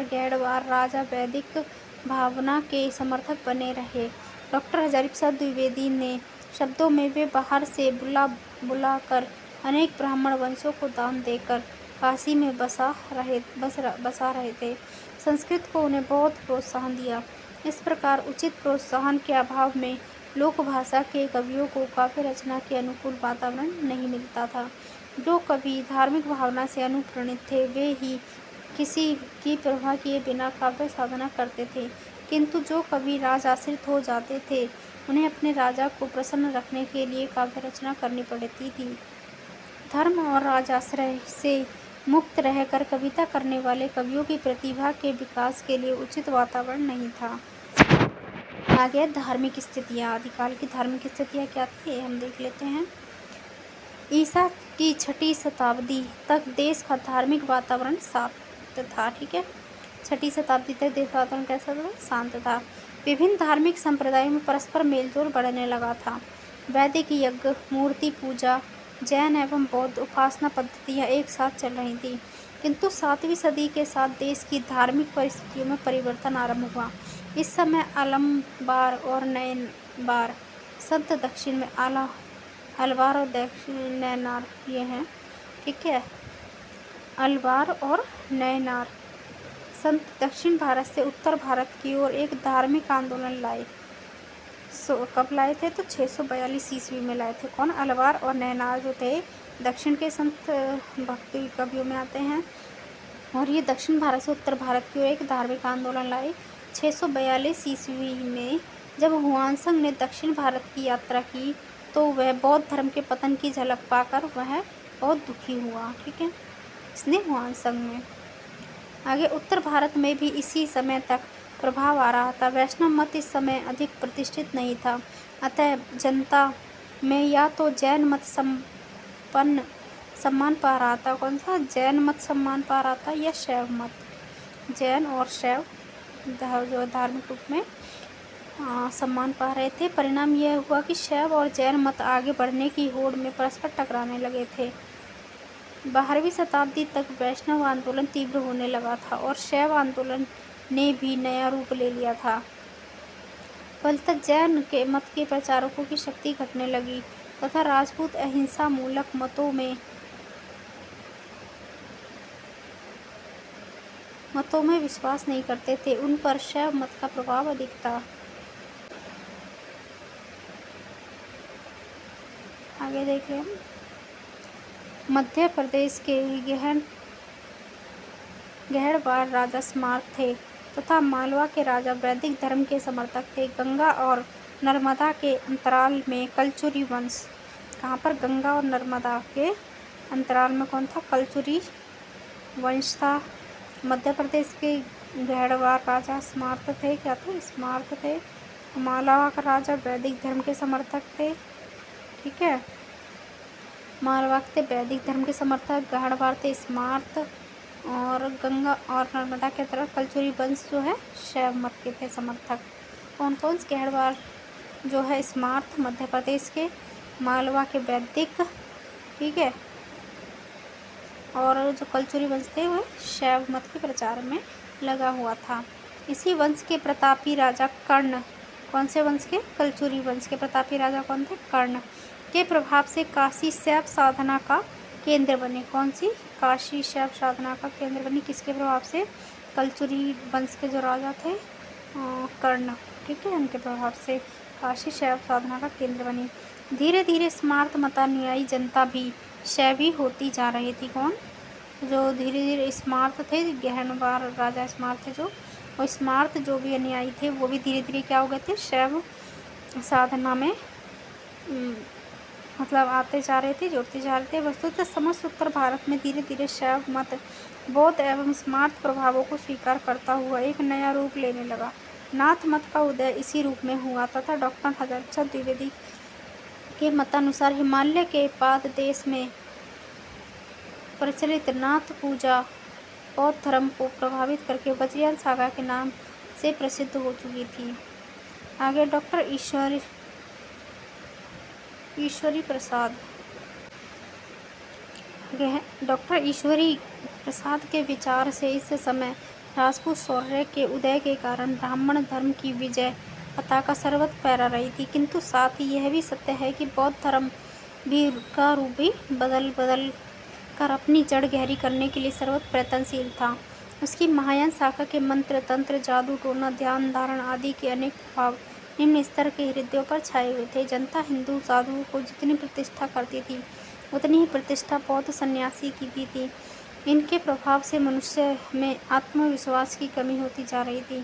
गैड़वार राजा वैदिक भावना के समर्थक बने रहे। डॉक्टर हजारी प्रसाद द्विवेदी ने शब्दों में वे बाहर से बुला कर अनेक ब्राह्मण वंशों को दान देकर काशी में बसा रहे थे। संस्कृत को उन्हें बहुत प्रोत्साहन दिया। इस प्रकार उचित प्रोत्साहन के अभाव में लोक भाषा के कवियों को काव्य रचना के अनुकूल वातावरण नहीं मिलता था। जो कवि धार्मिक भावना से अनुप्राणित थे वे ही किसी की परवाह किए बिना काव्य साधना करते थे, किंतु जो कवि राजाश्रित हो जाते थे उन्हें अपने राजा को प्रसन्न रखने के लिए काव्य रचना करनी पड़ती थी। धर्म और राजाश्रय से मुक्त रहकर कविता करने वाले कवियों की प्रतिभा के विकास के लिए उचित वातावरण नहीं था। आगे धार्मिक स्थितियाँ। आदिकाल की धार्मिक स्थितियाँ क्या थी हम देख लेते हैं। ईसा की 6ठी शताब्दी तक देश का धार्मिक वातावरण शांत था। ठीक है, 6ठी शताब्दी तक देश का वातावरण कैसा था? शांत था। विभिन्न धार्मिक संप्रदायों में परस्पर मेलजोल बढ़ने लगा था। वैदिक यज्ञ, मूर्ति पूजा, जैन एवं बौद्ध उपासना पद्धतियाँ एक साथ चल रही थी, किंतु 7वीं सदी के साथ देश की धार्मिक परिस्थितियों में परिवर्तन आरंभ हुआ। इस समय अलमबार और नैनबार संत दक्षिण में अलवार और नैनार ये हैं। ठीक है, अलवार और नैनार संत दक्षिण भारत से उत्तर भारत की ओर एक धार्मिक आंदोलन लाए। कब लाए थे? तो 642 ईस्वी में लाए थे। कौन? अलवार और नैनार जो थे दक्षिण के संत भक्ति कवियों में आते हैं, और ये दक्षिण भारत से उत्तर भारत की ओर एक धार्मिक आंदोलन लाए। 642 ईस्वी में जब हुआनसंग ने दक्षिण भारत की यात्रा की तो वह बौद्ध धर्म के पतन की झलक पाकर वह बहुत दुखी हुआ। ठीक है, इसने हुआनसंग ने। आगे उत्तर भारत में भी इसी समय तक प्रभाव आ रहा था। वैष्णव मत इस समय अधिक प्रतिष्ठित नहीं था, अतः जनता में या तो जैन मत सम्मान पा रहा था। कौन सा? जैन मत सम्मान पा रहा था या शैव मत। जैन और शैव जो धार्मिक रूप में सम्मान पा रहे थे। परिणाम यह हुआ कि शैव और जैन मत आगे बढ़ने की होड़ में परस्पर टकराने लगे थे। 12वीं शताब्दी तक वैष्णव आंदोलन तीव्र होने लगा था और शैव आंदोलन ने भी नया रूप ले लिया था। फलतः जैन के मत के प्रचारकों की शक्ति घटने लगी तथा राजपूत अहिंसा मूलक मतों में विश्वास नहीं करते थे। उन पर शैव मत का प्रभाव अधिक था। आगे देखें, मध्य प्रदेश के गहड़वाड़ राजा स्मार्त थे तथा मालवा के राजा वैदिक धर्म के समर्थक थे। गंगा और नर्मदा के अंतराल में कलचुरी वंश। कहाँ पर? गंगा और नर्मदा के अंतराल में कौन था? कलचुरी वंश था। मध्य प्रदेश के गहड़वाड़ राजा स्मार्त थे। क्या थे? स्मार्त थे। मालवा का राजा वैदिक धर्म के समर्थक थे। ठीक है, मालवा थे वैदिक धर्म के समर्थक, गहड़वाड़ थे स्मार्त, और गंगा और नर्मदा के तरफ कलचुरी वंश जो है शैव मत के थे समर्थक। कौन कौन? गहड़वाड़ जो है स्मार्त मध्य प्रदेश के, मालवा के वैदिक, ठीक है, और जो कलचुरी वंश थे वह शैव मत के प्रचार में लगा हुआ था। इसी वंश के प्रतापी राजा कर्ण। कौन से वंश के? कलचुरी वंश के प्रतापी राजा कौन थे? कर्ण के प्रभाव से काशी शैव साधना का केंद्र बने। कौन सी? काशी शैव साधना का केंद्र बनी। किसके प्रभाव से? कलचुरी वंश के जो राजा थे कर्ण, ठीक है, उनके प्रभाव से काशी शैव साधना का केंद्र बनी। धीरे धीरे स्मार्त मतानुयायी जनता भी शैवी होती जा रही थी। कौन? जो धीरे धीरे स्मार्त थे, गहड़वाड़ राजा स्मार्त थे जो, और स्मार्त जो भी अनुयायी थे वो भी धीरे धीरे क्या हो गए थे? शैव साधना में मतलब आते जा रहे थे, जुड़ते जा रहे थे। वस्तुतः समस्त उत्तर भारत में धीरे धीरे शैव मत बौद्ध एवं स्मार्त प्रभावों को स्वीकार करता हुआ एक नया रूप लेने लगा। नाथ मत का उदय इसी रूप में हुआ तथा डॉक्टर हरिचंद द्विवेदी के मतानुसार हिमालय के पाद देश में प्रचलित नाथ पूजा बौद्ध धर्म को प्रभावित करके वज्रयान सागा के नाम से प्रसिद्ध हो चुकी थी। आगे डॉक्टर ईश्वरी प्रसाद। डॉक्टर ईश्वरी प्रसाद के विचार से इस समय राजपूत शौर्य के उदय के कारण ब्राह्मण धर्म की विजय पताका सर्वत्र फहरा रही थी, किंतु साथ ही यह भी सत्य है कि बौद्ध धर्म भी का रूप भी बदल बदल कर अपनी जड़ गहरी करने के लिए सर्वत्र प्रयत्नशील था। उसकी महायान शाखा के मंत्र तंत्र, जादू टोना, ध्यान धारण आदि के अनेक प्रभाव निम्न स्तर के हृदयों पर छाए हुए थे। जनता हिंदू साधुओं को जितनी प्रतिष्ठा करती थी, उतनी ही प्रतिष्ठा बौद्ध सन्यासी की भी थी। इनके प्रभाव से मनुष्य में आत्मविश्वास की कमी होती जा रही थी।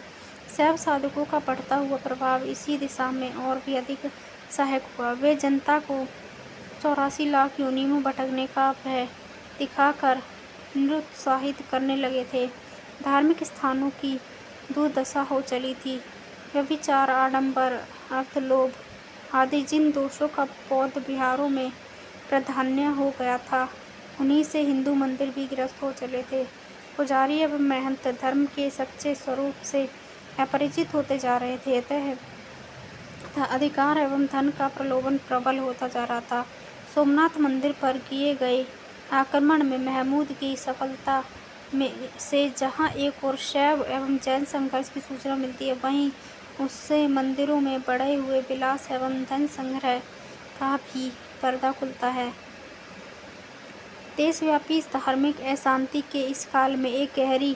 शैव साधकों का बढ़ता हुआ प्रभाव इसी दिशा में और भी अधिक सहायक हुआ। वे जनता को 84 लाख योनियों में भटकने का भय दिखाकर निरुत्साहित करने लगे थे। धार्मिक स्थानों की दुर्दशा हो चली थी। व्यभिचार, आडंबर, अर्थलोभ आदि जिन दोषों का बौद्ध विहारों में प्राधान्य हो गया था, उन्हीं से हिंदू मंदिर भी ग्रस्त हो चले थे। पुजारी एवं महंत धर्म के सच्चे स्वरूप से अपरिचित होते जा रहे थे। अतः अधिकार एवं धन का प्रलोभन प्रबल होता जा रहा था। सोमनाथ मंदिर पर किए गए आक्रमण में महमूद की सफलता में से जहां एक ओर शैव एवं जैन संघर्ष की सूचना मिलती है, वहीं उससे मंदिरों में बढ़े हुए विलास एवं धन संग्रह का भी पर्दा खुलता है। देशव्यापी इस धार्मिक अशांति के इस काल में एक गहरी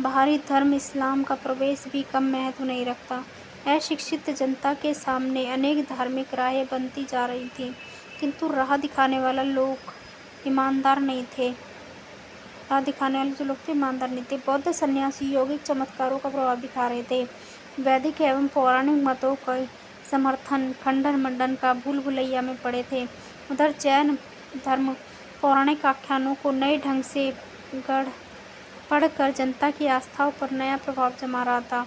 बाहरी धर्म इस्लाम का प्रवेश भी कम महत्व नहीं रखता। अशिक्षित जनता के सामने अनेक धार्मिक राहें बनती जा रही थीं, किंतु राह दिखाने वाला लोग ईमानदार नहीं थे। राह दिखाने वाले जो लोग थे ईमानदार नहीं थे। बौद्ध सन्यासी यौगिक चमत्कारों का प्रभाव दिखा रहे थे। वैदिक एवं पौराणिक मतों का समर्थन खंडन मंडन का भूल भुलैया में पड़े थे। उधर जैन धर्म पौराणिक आख्यानों को नए ढंग से गढ़ पढ़कर जनता की आस्थाओं पर नया प्रभाव जमा रहा था।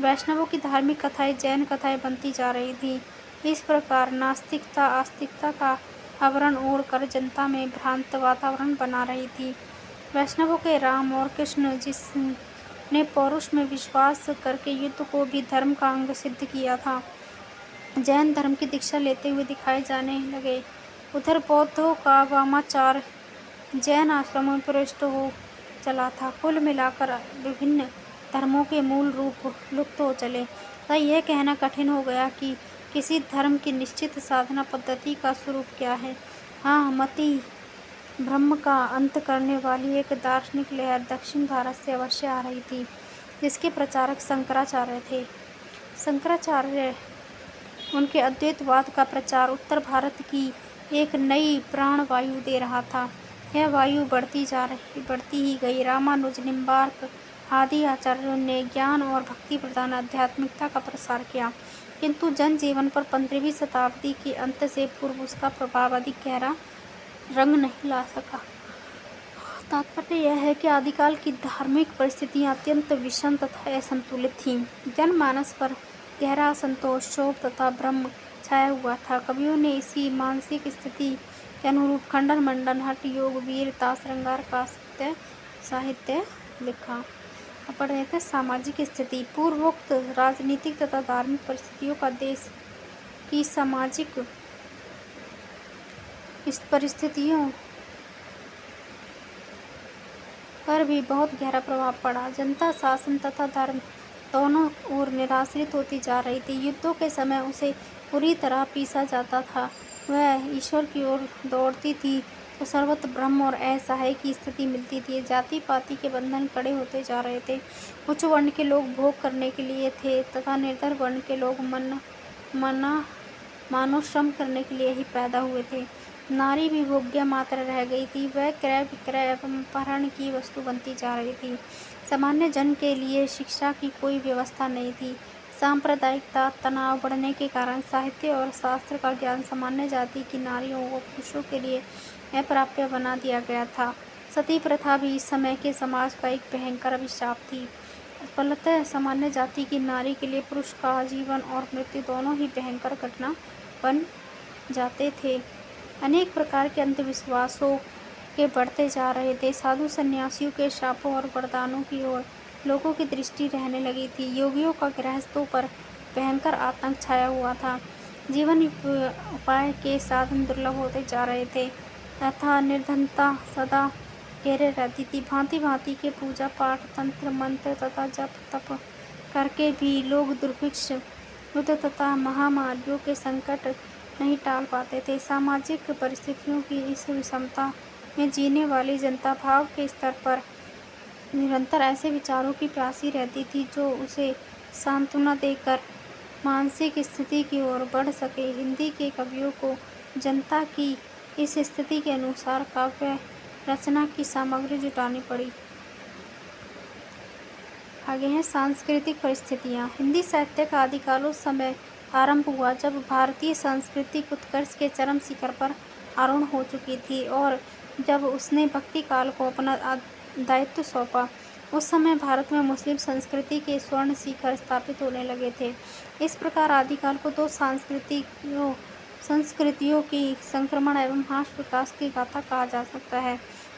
वैष्णवों की धार्मिक कथाएं जैन कथाएं बनती जा रही थी। इस प्रकार नास्तिकता आस्तिकता का आवरण ओढ़कर जनता में भ्रांत वातावरण बना रही थी। वैष्णवों के राम और कृष्ण, जिसने पौरुष में विश्वास करके युद्ध को भी धर्म का अंग सिद्ध किया था, जैन धर्म की दीक्षा लेते हुए दिखाए जाने लगे। उधर बौद्धों का वामाचार जैन आश्रमों में प्रविष्ट हो चला था। कुल मिलाकर विभिन्न धर्मों के मूल रूप लुप्त हो चले तथा यह कहना कठिन हो गया कि किसी धर्म की निश्चित साधना पद्धति का स्वरूप क्या है। हाँ, मति ब्रह्म का अंत करने वाली एक दार्शनिक लहर दक्षिण भारत से अवश्य आ रही थी, जिसके प्रचारक शंकराचार्य थे। शंकराचार्य उनके अद्वैतवाद का प्रचार उत्तर भारत की एक नई प्राणवायु दे रहा था। यह वायु बढ़ती ही गई। रामानुज, निम्बार्क आदि आचार्यों ने ज्ञान और भक्ति प्रधान आध्यात्मिकता का प्रसार किया, किंतु जनजीवन पर 15वीं शताब्दी के अंत से पूर्व उसका प्रभाव अधिक गहरा रंग नहीं ला सका। तात्पर्य यह है कि आदिकाल की धार्मिक परिस्थितियां अत्यंत विषम तथा असंतुलित थीं। जनमानस पर गहरा असंतोष, क्षोभ तथा भ्रम छाया हुआ था। कवियों ने इसी मानसिक स्थिति के अनुरूप खंडन मंडन, हठ योग, वीरता, श्रृंगार का साहित्य लिखा। अब पढ़ रहे थे सामाजिक स्थिति। पूर्वोक्त राजनीतिक तथा धार्मिक परिस्थितियों का देश की सामाजिक इस परिस्थितियों पर भी बहुत गहरा प्रभाव पड़ा। जनता शासन तथा धर्म दोनों ओर निराश्रित होती जा रही थी। युद्धों के समय उसे पूरी तरह पीसा जाता था। वह ईश्वर की ओर दौड़ती थी तो सर्वत्र भ्रम और असहाय की स्थिति मिलती थी। जाति पाति के बंधन कड़े होते जा रहे थे। उच्च वर्ण के लोग भोग करने के लिए थे तथा निर्धन वर्ण के लोग मानव श्रम करने के लिए ही पैदा हुए थे। नारी भी भोग्य मात्र रह गई थी। वह क्रय विक्रय एवं अपहरण की वस्तु बनती जा रही थी। सामान्य जन के लिए शिक्षा की कोई व्यवस्था नहीं थी। सांप्रदायिकता तनाव बढ़ने के कारण साहित्य और शास्त्र का ज्ञान सामान्य जाति की नारियों व पुरुषों के लिए अप्राप्य बना दिया गया था। सती प्रथा भी इस समय के समाज का एक भयंकर अभिशाप थी। फलतः सामान्य जाति की नारी के लिए पुरुष का जीवन और मृत्यु दोनों ही भयंकर घटना बन जाते थे। अनेक प्रकार के अंधविश्वासों के बढ़ते जा रहे थे। साधु सन्यासियों के शापों और वरदानों की ओर लोगों की दृष्टि रहने लगी थी। योगियों का गृहस्थों पर भयंकर आतंक छाया हुआ था। जीवन उपाय के साधन दुर्लभ होते जा रहे थे तथा निर्धनता सदा घेरे रहती थी। भांति भांति के पूजा पाठ, तंत्र मंत्र तथा जप तप करके भी लोग दुर्भिक्ष, युद्ध तथा महामारियों के संकट नहीं टाल पाते थे। सामाजिक परिस्थितियों की इस विषमता में जीने वाली जनता भाव के स्तर पर निरंतर ऐसे विचारों की प्यासी रहती थी जो उसे सांत्वना देकर मानसिक स्थिति की ओर बढ़ सके। हिंदी के कवियों को जनता की इस स्थिति के अनुसार काव्य रचना की सामग्री जुटानी पड़ी। आगे हैं सांस्कृतिक परिस्थितियाँ। हिंदी साहित्य का आदिकाल उस समय आरंभ हुआ जब भारतीय सांस्कृतिक उत्कर्ष के चरम शिखर पर आरूढ़ हो चुकी थी और जब उसने भक्ति काल को अपना दायित्व सौंपा। उस समय भारत में मुस्लिम संस्कृति के स्वर्ण शिखर स्थापित होने लगे थे। इस प्रकार आदिकाल को दो संस्कृतियों की संक्रमण एवं हास विकास की गाथा कहा जा सकता है।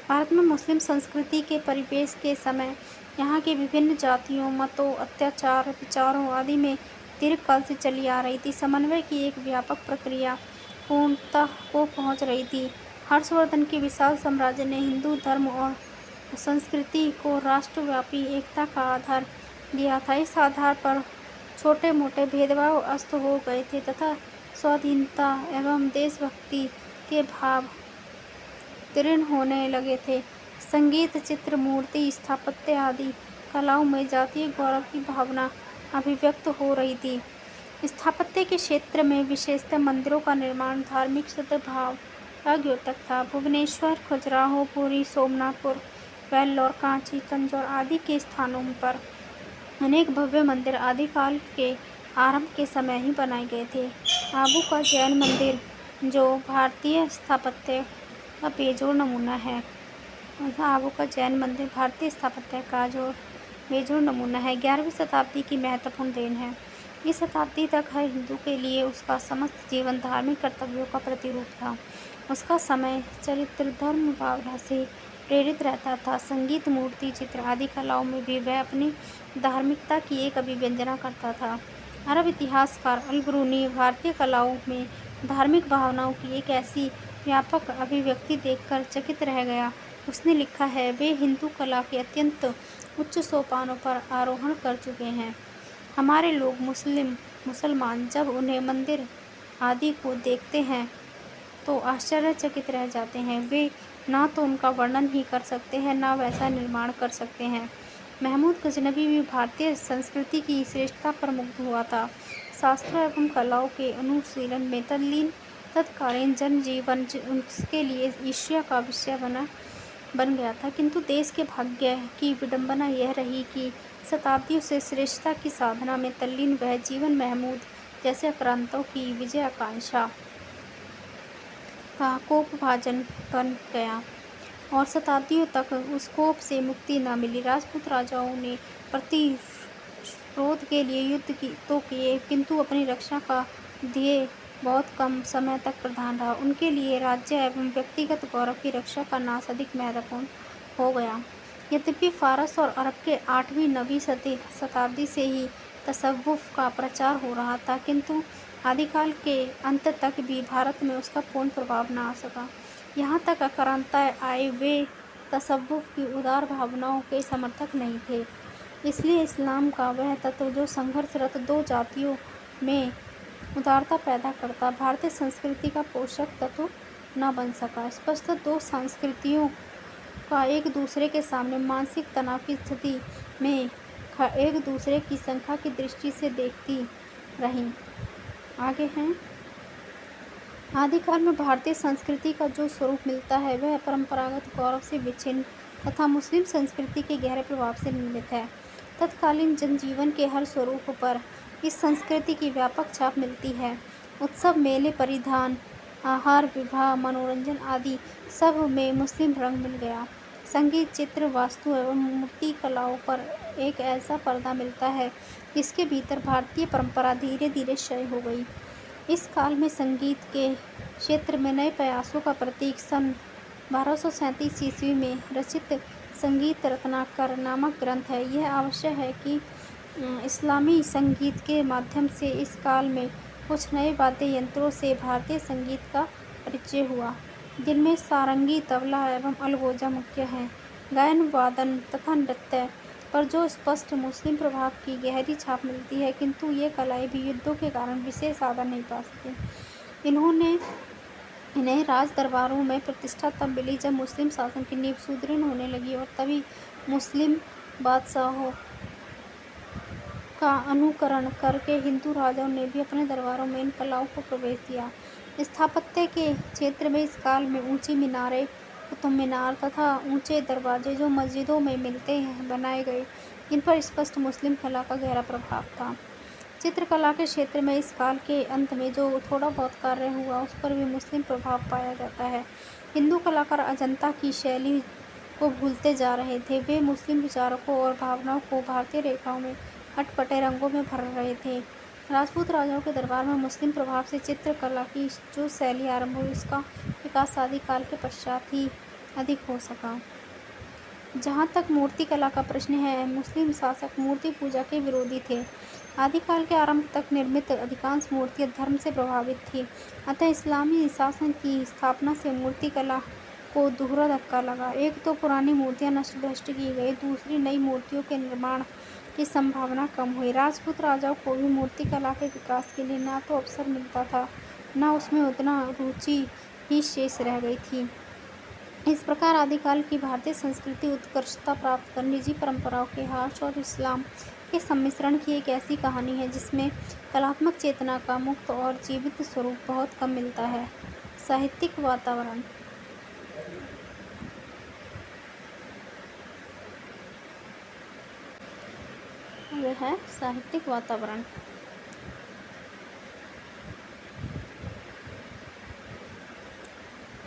भारत में मुस्लिम संस्कृति के परिवेश के समय यहाँ की विभिन्न जातियों, मतों, अत्याचार, विचारों आदि में दीर्घकाल से चली आ रही थी समन्वय की एक व्यापक प्रक्रिया पूर्णता को पहुँच रही थी। हर्षवर्धन के विशाल साम्राज्य ने हिंदू धर्म और संस्कृति को राष्ट्रव्यापी एकता का आधार दिया था। इस आधार पर छोटे मोटे भेदभाव अस्त हो गए थे तथा स्वाधीनता एवं देशभक्ति के भाव तीव्र होने लगे थे। संगीत, चित्र, मूर्ति, स्थापत्य आदि कलाओं में जातीय गौरव की भावना अभिव्यक्त हो रही थी। स्थापत्य के क्षेत्र में विशेषतः मंदिरों का निर्माण धार्मिक सद्भाव का द्योतक था। भुवनेश्वर, खजुराहो, पुरी, सोमनाथपुर, वेल्लोर, कांची, तंजौर आदि के स्थानों पर अनेक भव्य मंदिर आदिकाल के आरंभ के समय ही बनाए गए थे। आबू का जैन मंदिर जो भारतीय स्थापत्य का बेजोड़ नमूना है। आबू का जैन मंदिर भारतीय स्थापत्य का जो बेजोड़ नमूना है 11वीं शताब्दी की महत्वपूर्ण देन है। इस शताब्दी तक हर हिंदू के लिए उसका समस्त जीवन धार्मिक कर्तव्यों का प्रतिरूप था। उसका समय चरित्र धर्म भावना से प्रेरित रहता था। संगीत, मूर्ति, चित्र आदि कलाओं में भी वह अपनी धार्मिकता की एक अभिव्यंजना करता था। अरब इतिहासकार अल-बिरूनी भारतीय कलाओं में धार्मिक भावनाओं की एक ऐसी व्यापक अभिव्यक्ति देखकर चकित रह गया। उसने लिखा है, वे हिंदू कला के अत्यंत उच्च सोपानों पर आरोहण कर चुके हैं। हमारे लोग मुसलमान जब उन्हें मंदिर आदि को देखते हैं तो आश्चर्यचकित रह जाते हैं। वे ना तो उनका वर्णन ही कर सकते हैं न वैसा निर्माण कर सकते हैं। महमूद गजनवी भी भारतीय संस्कृति की श्रेष्ठता पर मुग्ध हुआ था। शास्त्रों एवं कलाओं के अनुशीलन में तल्लीन तत्कालीन जनजीवन उसके लिए ईर्ष्या का विषय बन गया था। किंतु देश के भाग्य की विडंबना यह रही कि शताब्दियों से श्रेष्ठता की साधना में तल्लीन वह जीवन महमूद जैसे आक्रांतों की विजय आकांक्षा का कोपभाजन बन गया और शताब्दियों तक उस कोप से मुक्ति न मिली। राजपूत राजाओं ने प्रतिरोध के लिए युद्ध तो किए किंतु अपनी रक्षा का ध्येय बहुत कम समय तक प्रधान रहा। उनके लिए राज्य एवं व्यक्तिगत गौरव की रक्षा का नाश अधिक महत्वपूर्ण हो गया। यद्यपि फारस और अरब के 8वीं-9वीं शताब्दी से ही तसव्वुफ का प्रचार हो रहा था किंतु आदिकाल के अंत तक भी भारत में उसका पूर्ण प्रभाव न आ सका। यहाँ तक आक्रांताएँ आए वे तसव्वुफ की उदार भावनाओं के समर्थक नहीं थे। इसलिए इस्लाम का वह तत्व जो संघर्षरत दो जातियों में उदारता पैदा करता भारतीय संस्कृति का पोषक तत्व न बन सका। स्पष्टतः दो संस्कृतियों का एक दूसरे के सामने मानसिक तनाव की स्थिति में एक दूसरे की संख्या की दृष्टि से देखती रहीं। आगे हैं आदिकाल में भारतीय संस्कृति का जो स्वरूप मिलता है वह परंपरागत गौरव से विच्छिन्न तथा मुस्लिम संस्कृति के गहरे प्रभाव से निर्मित है। तत्कालीन जनजीवन के हर स्वरूप पर इस संस्कृति की व्यापक छाप मिलती है। उत्सव, मेले, परिधान, आहार, विवाह, मनोरंजन आदि सब में मुस्लिम रंग मिल गया। संगीत, चित्र, वास्तु एवं मूर्ति कलाओं पर एक ऐसा पर्दा मिलता है जिसके भीतर भारतीय परंपरा धीरे धीरे क्षय हो गई। इस काल में संगीत के क्षेत्र में नए प्रयासों का प्रतीक सन 1237 ईस्वी में रचित संगीत रत्नाकर नामक ग्रंथ है। यह आवश्यक है कि इस्लामी संगीत के माध्यम से इस काल में कुछ नए वाद्य यंत्रों से भारतीय संगीत का परिचय हुआ जिनमें सारंगी, तबला एवं अलगोजा मुख्य हैं। गायन, वादन तथा नृत्य पर जो स्पष्ट मुस्लिम प्रभाव की गहरी छाप मिलती है किंतु ये कलाएं भी युद्धों के कारण विशेष आदर नहीं पा सकी। इन्होंने इन्हें राज दरबारों में प्रतिष्ठा तब मिली जब मुस्लिम शासन की नींव सुदृढ़ होने लगी और तभी मुस्लिम बादशाहों का अनुकरण करके हिंदू राजाओं ने भी अपने दरबारों में इन कलाओं को प्रवेश दिया। स्थापत्य के क्षेत्र में इस काल में ऊंची मीनारें, कुतुब मीनार तथा ऊंचे दरवाजे जो मस्जिदों में मिलते हैं बनाए गए, इन पर स्पष्ट मुस्लिम कला का गहरा प्रभाव था। चित्रकला के क्षेत्र में इस काल के अंत में जो थोड़ा बहुत कार्य हुआ उस पर भी मुस्लिम प्रभाव पाया जाता है। हिंदू कलाकार अजंता की शैली को भूलते जा रहे थे। वे मुस्लिम विचारकों और भावनाओं को भारतीय रेखाओं में अटपटे रंगों में भर रहे थे। राजपूत राजाओं के दरबार में मुस्लिम प्रभाव से चित्रकला की जो शैली आरंभ हुई उसका विकास आदि काल के पश्चात ही अधिक हो सका। जहाँ तक मूर्ति कला का प्रश्न है, मुस्लिम शासक मूर्ति पूजा के विरोधी थे। आदिकाल के आरंभ तक निर्मित अधिकांश मूर्तियाँ धर्म से प्रभावित थी, अतः इस्लामी शासन की स्थापना से मूर्ति कला को दोहरा धक्का लगा। एक तो पुरानी मूर्तियाँ नष्ट भ्रष्ट की गई, दूसरी नई मूर्तियों के निर्माण की संभावना कम हुई। राजपूत राजाओं को भी मूर्ति कला के विकास के लिए न तो अवसर मिलता था, न उसमें उतना रुचि ही शेष रह गई थी। इस प्रकार आदिकाल की भारतीय संस्कृति उत्कर्षता प्राप्त कर निजी परंपराओं के ह्रास और इस्लाम के सम्मिश्रण की एक ऐसी कहानी है जिसमें कलात्मक चेतना का मुक्त और जीवित स्वरूप बहुत कम मिलता है। साहित्यिक वातावरण। यह है साहित्यिक वातावरण।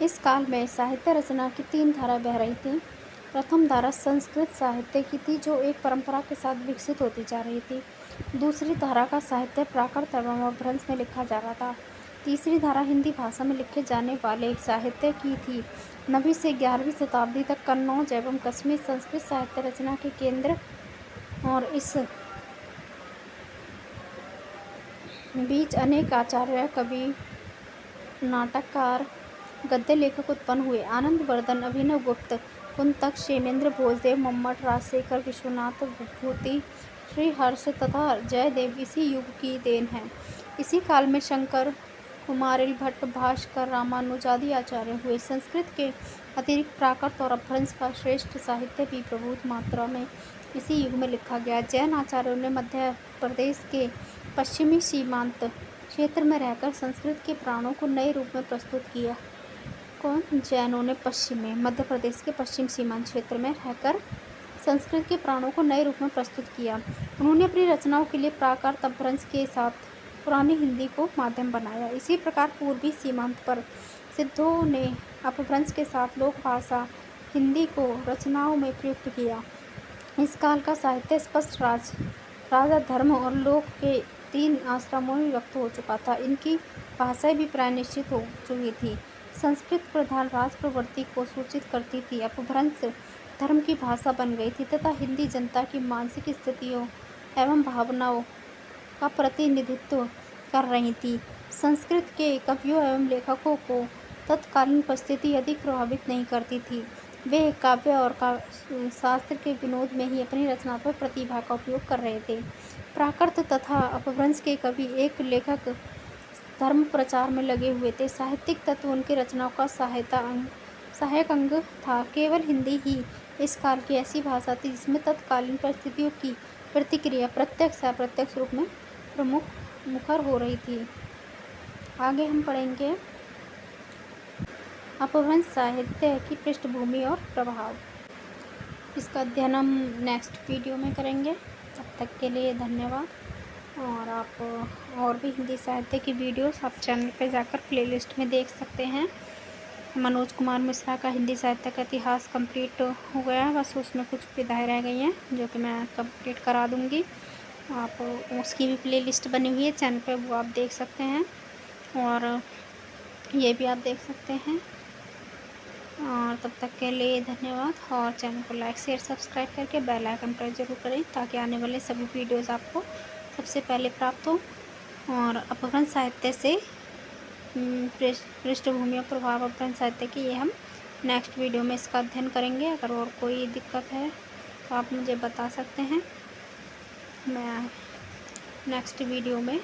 इस काल में साहित्य रचना की तीन धारा बह रही थी। प्रथम धारा संस्कृत साहित्य की थी जो एक परंपरा के साथ विकसित होती जा रही थी। दूसरी धारा का साहित्य प्राकृत एवं अपभ्रंश में लिखा जा रहा था। तीसरी धारा हिंदी भाषा में लिखे जाने वाले साहित्य की थी। 9वीं से 11वीं शताब्दी तक कन्नौज एवं कश्मीर संस्कृत साहित्य रचना के केंद्र और इस बीच अनेक आचार्य, कवि, नाटककार, गद्य लेखक उत्पन्न हुए। आनंद वर्धन, अभिनव गुप्त, कुंतक, क्षेमेंद्र भोजदेव, मम्मट, राजशेखर, विश्वनाथ विभूति, श्रीहर्ष तथा जयदेव इसी युग की देन है। इसी काल में शंकर, कुमारिल भट्ट, भास्कर, रामानुज आदि आचार्य हुए। संस्कृत के अतिरिक्त प्राकृत और अपभ्रंश का श्रेष्ठ साहित्य भी प्रभुत मात्रा में इसी युग में लिखा गया। जैन आचार्यों ने मध्य प्रदेश के पश्चिमी सीमांत क्षेत्र में रहकर संस्कृत के प्राणों को नए रूप में प्रस्तुत किया। कौन? जैनों ने मध्य प्रदेश के पश्चिम सीमांत क्षेत्र में रहकर संस्कृत के प्राणों को नए रूप में प्रस्तुत किया। उन्होंने अपनी रचनाओं के लिए प्राकृत अपभ्रंश के साथ पुरानी हिंदी को माध्यम बनाया। इसी प्रकार पूर्वी सीमांत पर सिद्धों ने अपभ्रंश के साथ लोक भाषा हिंदी को रचनाओं में प्रयुक्त किया। इस काल का साहित्य स्पष्ट राजा धर्म और लोक के तीन आश्रमों में व्यक्त हो चुका था। इनकी भाषाएं भी प्राय निश्चित हो चुकी थी। संस्कृत प्रधान राज प्रवृत्ति को सूचित करती थी, अपभ्रंश धर्म की भाषा बन गई थी तथा हिंदी जनता की मानसिक स्थितियों एवं भावनाओं का प्रतिनिधित्व कर रही थी। संस्कृत के कवियों एवं लेखकों को तत्कालीन परिस्थिति अधिक प्रभावित नहीं करती थी। वे काव्य और शास्त्र के विनोद में ही अपनी रचनात्मक प्रतिभा का उपयोग कर रहे थे। प्राकृत तथा अपभ्रंश के कवि एक लेखक धर्म प्रचार में लगे हुए थे। साहित्यिक तत्व उनकी रचनाओं का सहायक अंग था। केवल हिंदी ही इस काल की ऐसी भाषा थी जिसमें तत्कालीन परिस्थितियों की प्रतिक्रिया प्रत्यक्ष या अप्रत्यक्ष रूप में मुखर हो रही थी। आगे हम पढ़ेंगे अपभ्रंश साहित्य की पृष्ठभूमि और प्रभाव। इसका अध्ययन हम नेक्स्ट वीडियो में करेंगे। तब तक के लिए धन्यवाद। और आप और भी हिंदी साहित्य की वीडियोस आप चैनल पे जाकर प्लेलिस्ट में देख सकते हैं। मनोज कुमार मिश्रा का हिंदी साहित्य का इतिहास कंप्लीट हो गया है, बस उसमें कुछ विधाएं रह गई हैं जो कि मैं कंप्लीट करा दूँगी। आप उसकी भी प्लेलिस्ट बनी हुई है चैनल पे, वो आप देख सकते हैं और ये भी आप देख सकते हैं। और तब तक के लिए धन्यवाद। और चैनल को लाइक शेयर सब्सक्राइब करके बेल आइकन प्रेस जरूर करें ताकि आने वाले सभी वीडियोज़ आपको सबसे पहले प्राप्त हो। और अपभ्रंश साहित्य से पृष्ठभूमि और प्रभाव अपभ्रंश साहित्य की ये हम नेक्स्ट वीडियो में इसका अध्ययन करेंगे। अगर और कोई दिक्कत है तो आप मुझे बता सकते हैं, मैं नेक्स्ट वीडियो में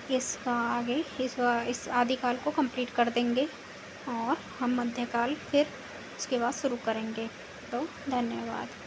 इसका आगे इस आदिकाल को कंप्लीट कर देंगे और हम मध्यकाल फिर उसके बाद शुरू करेंगे। तो धन्यवाद।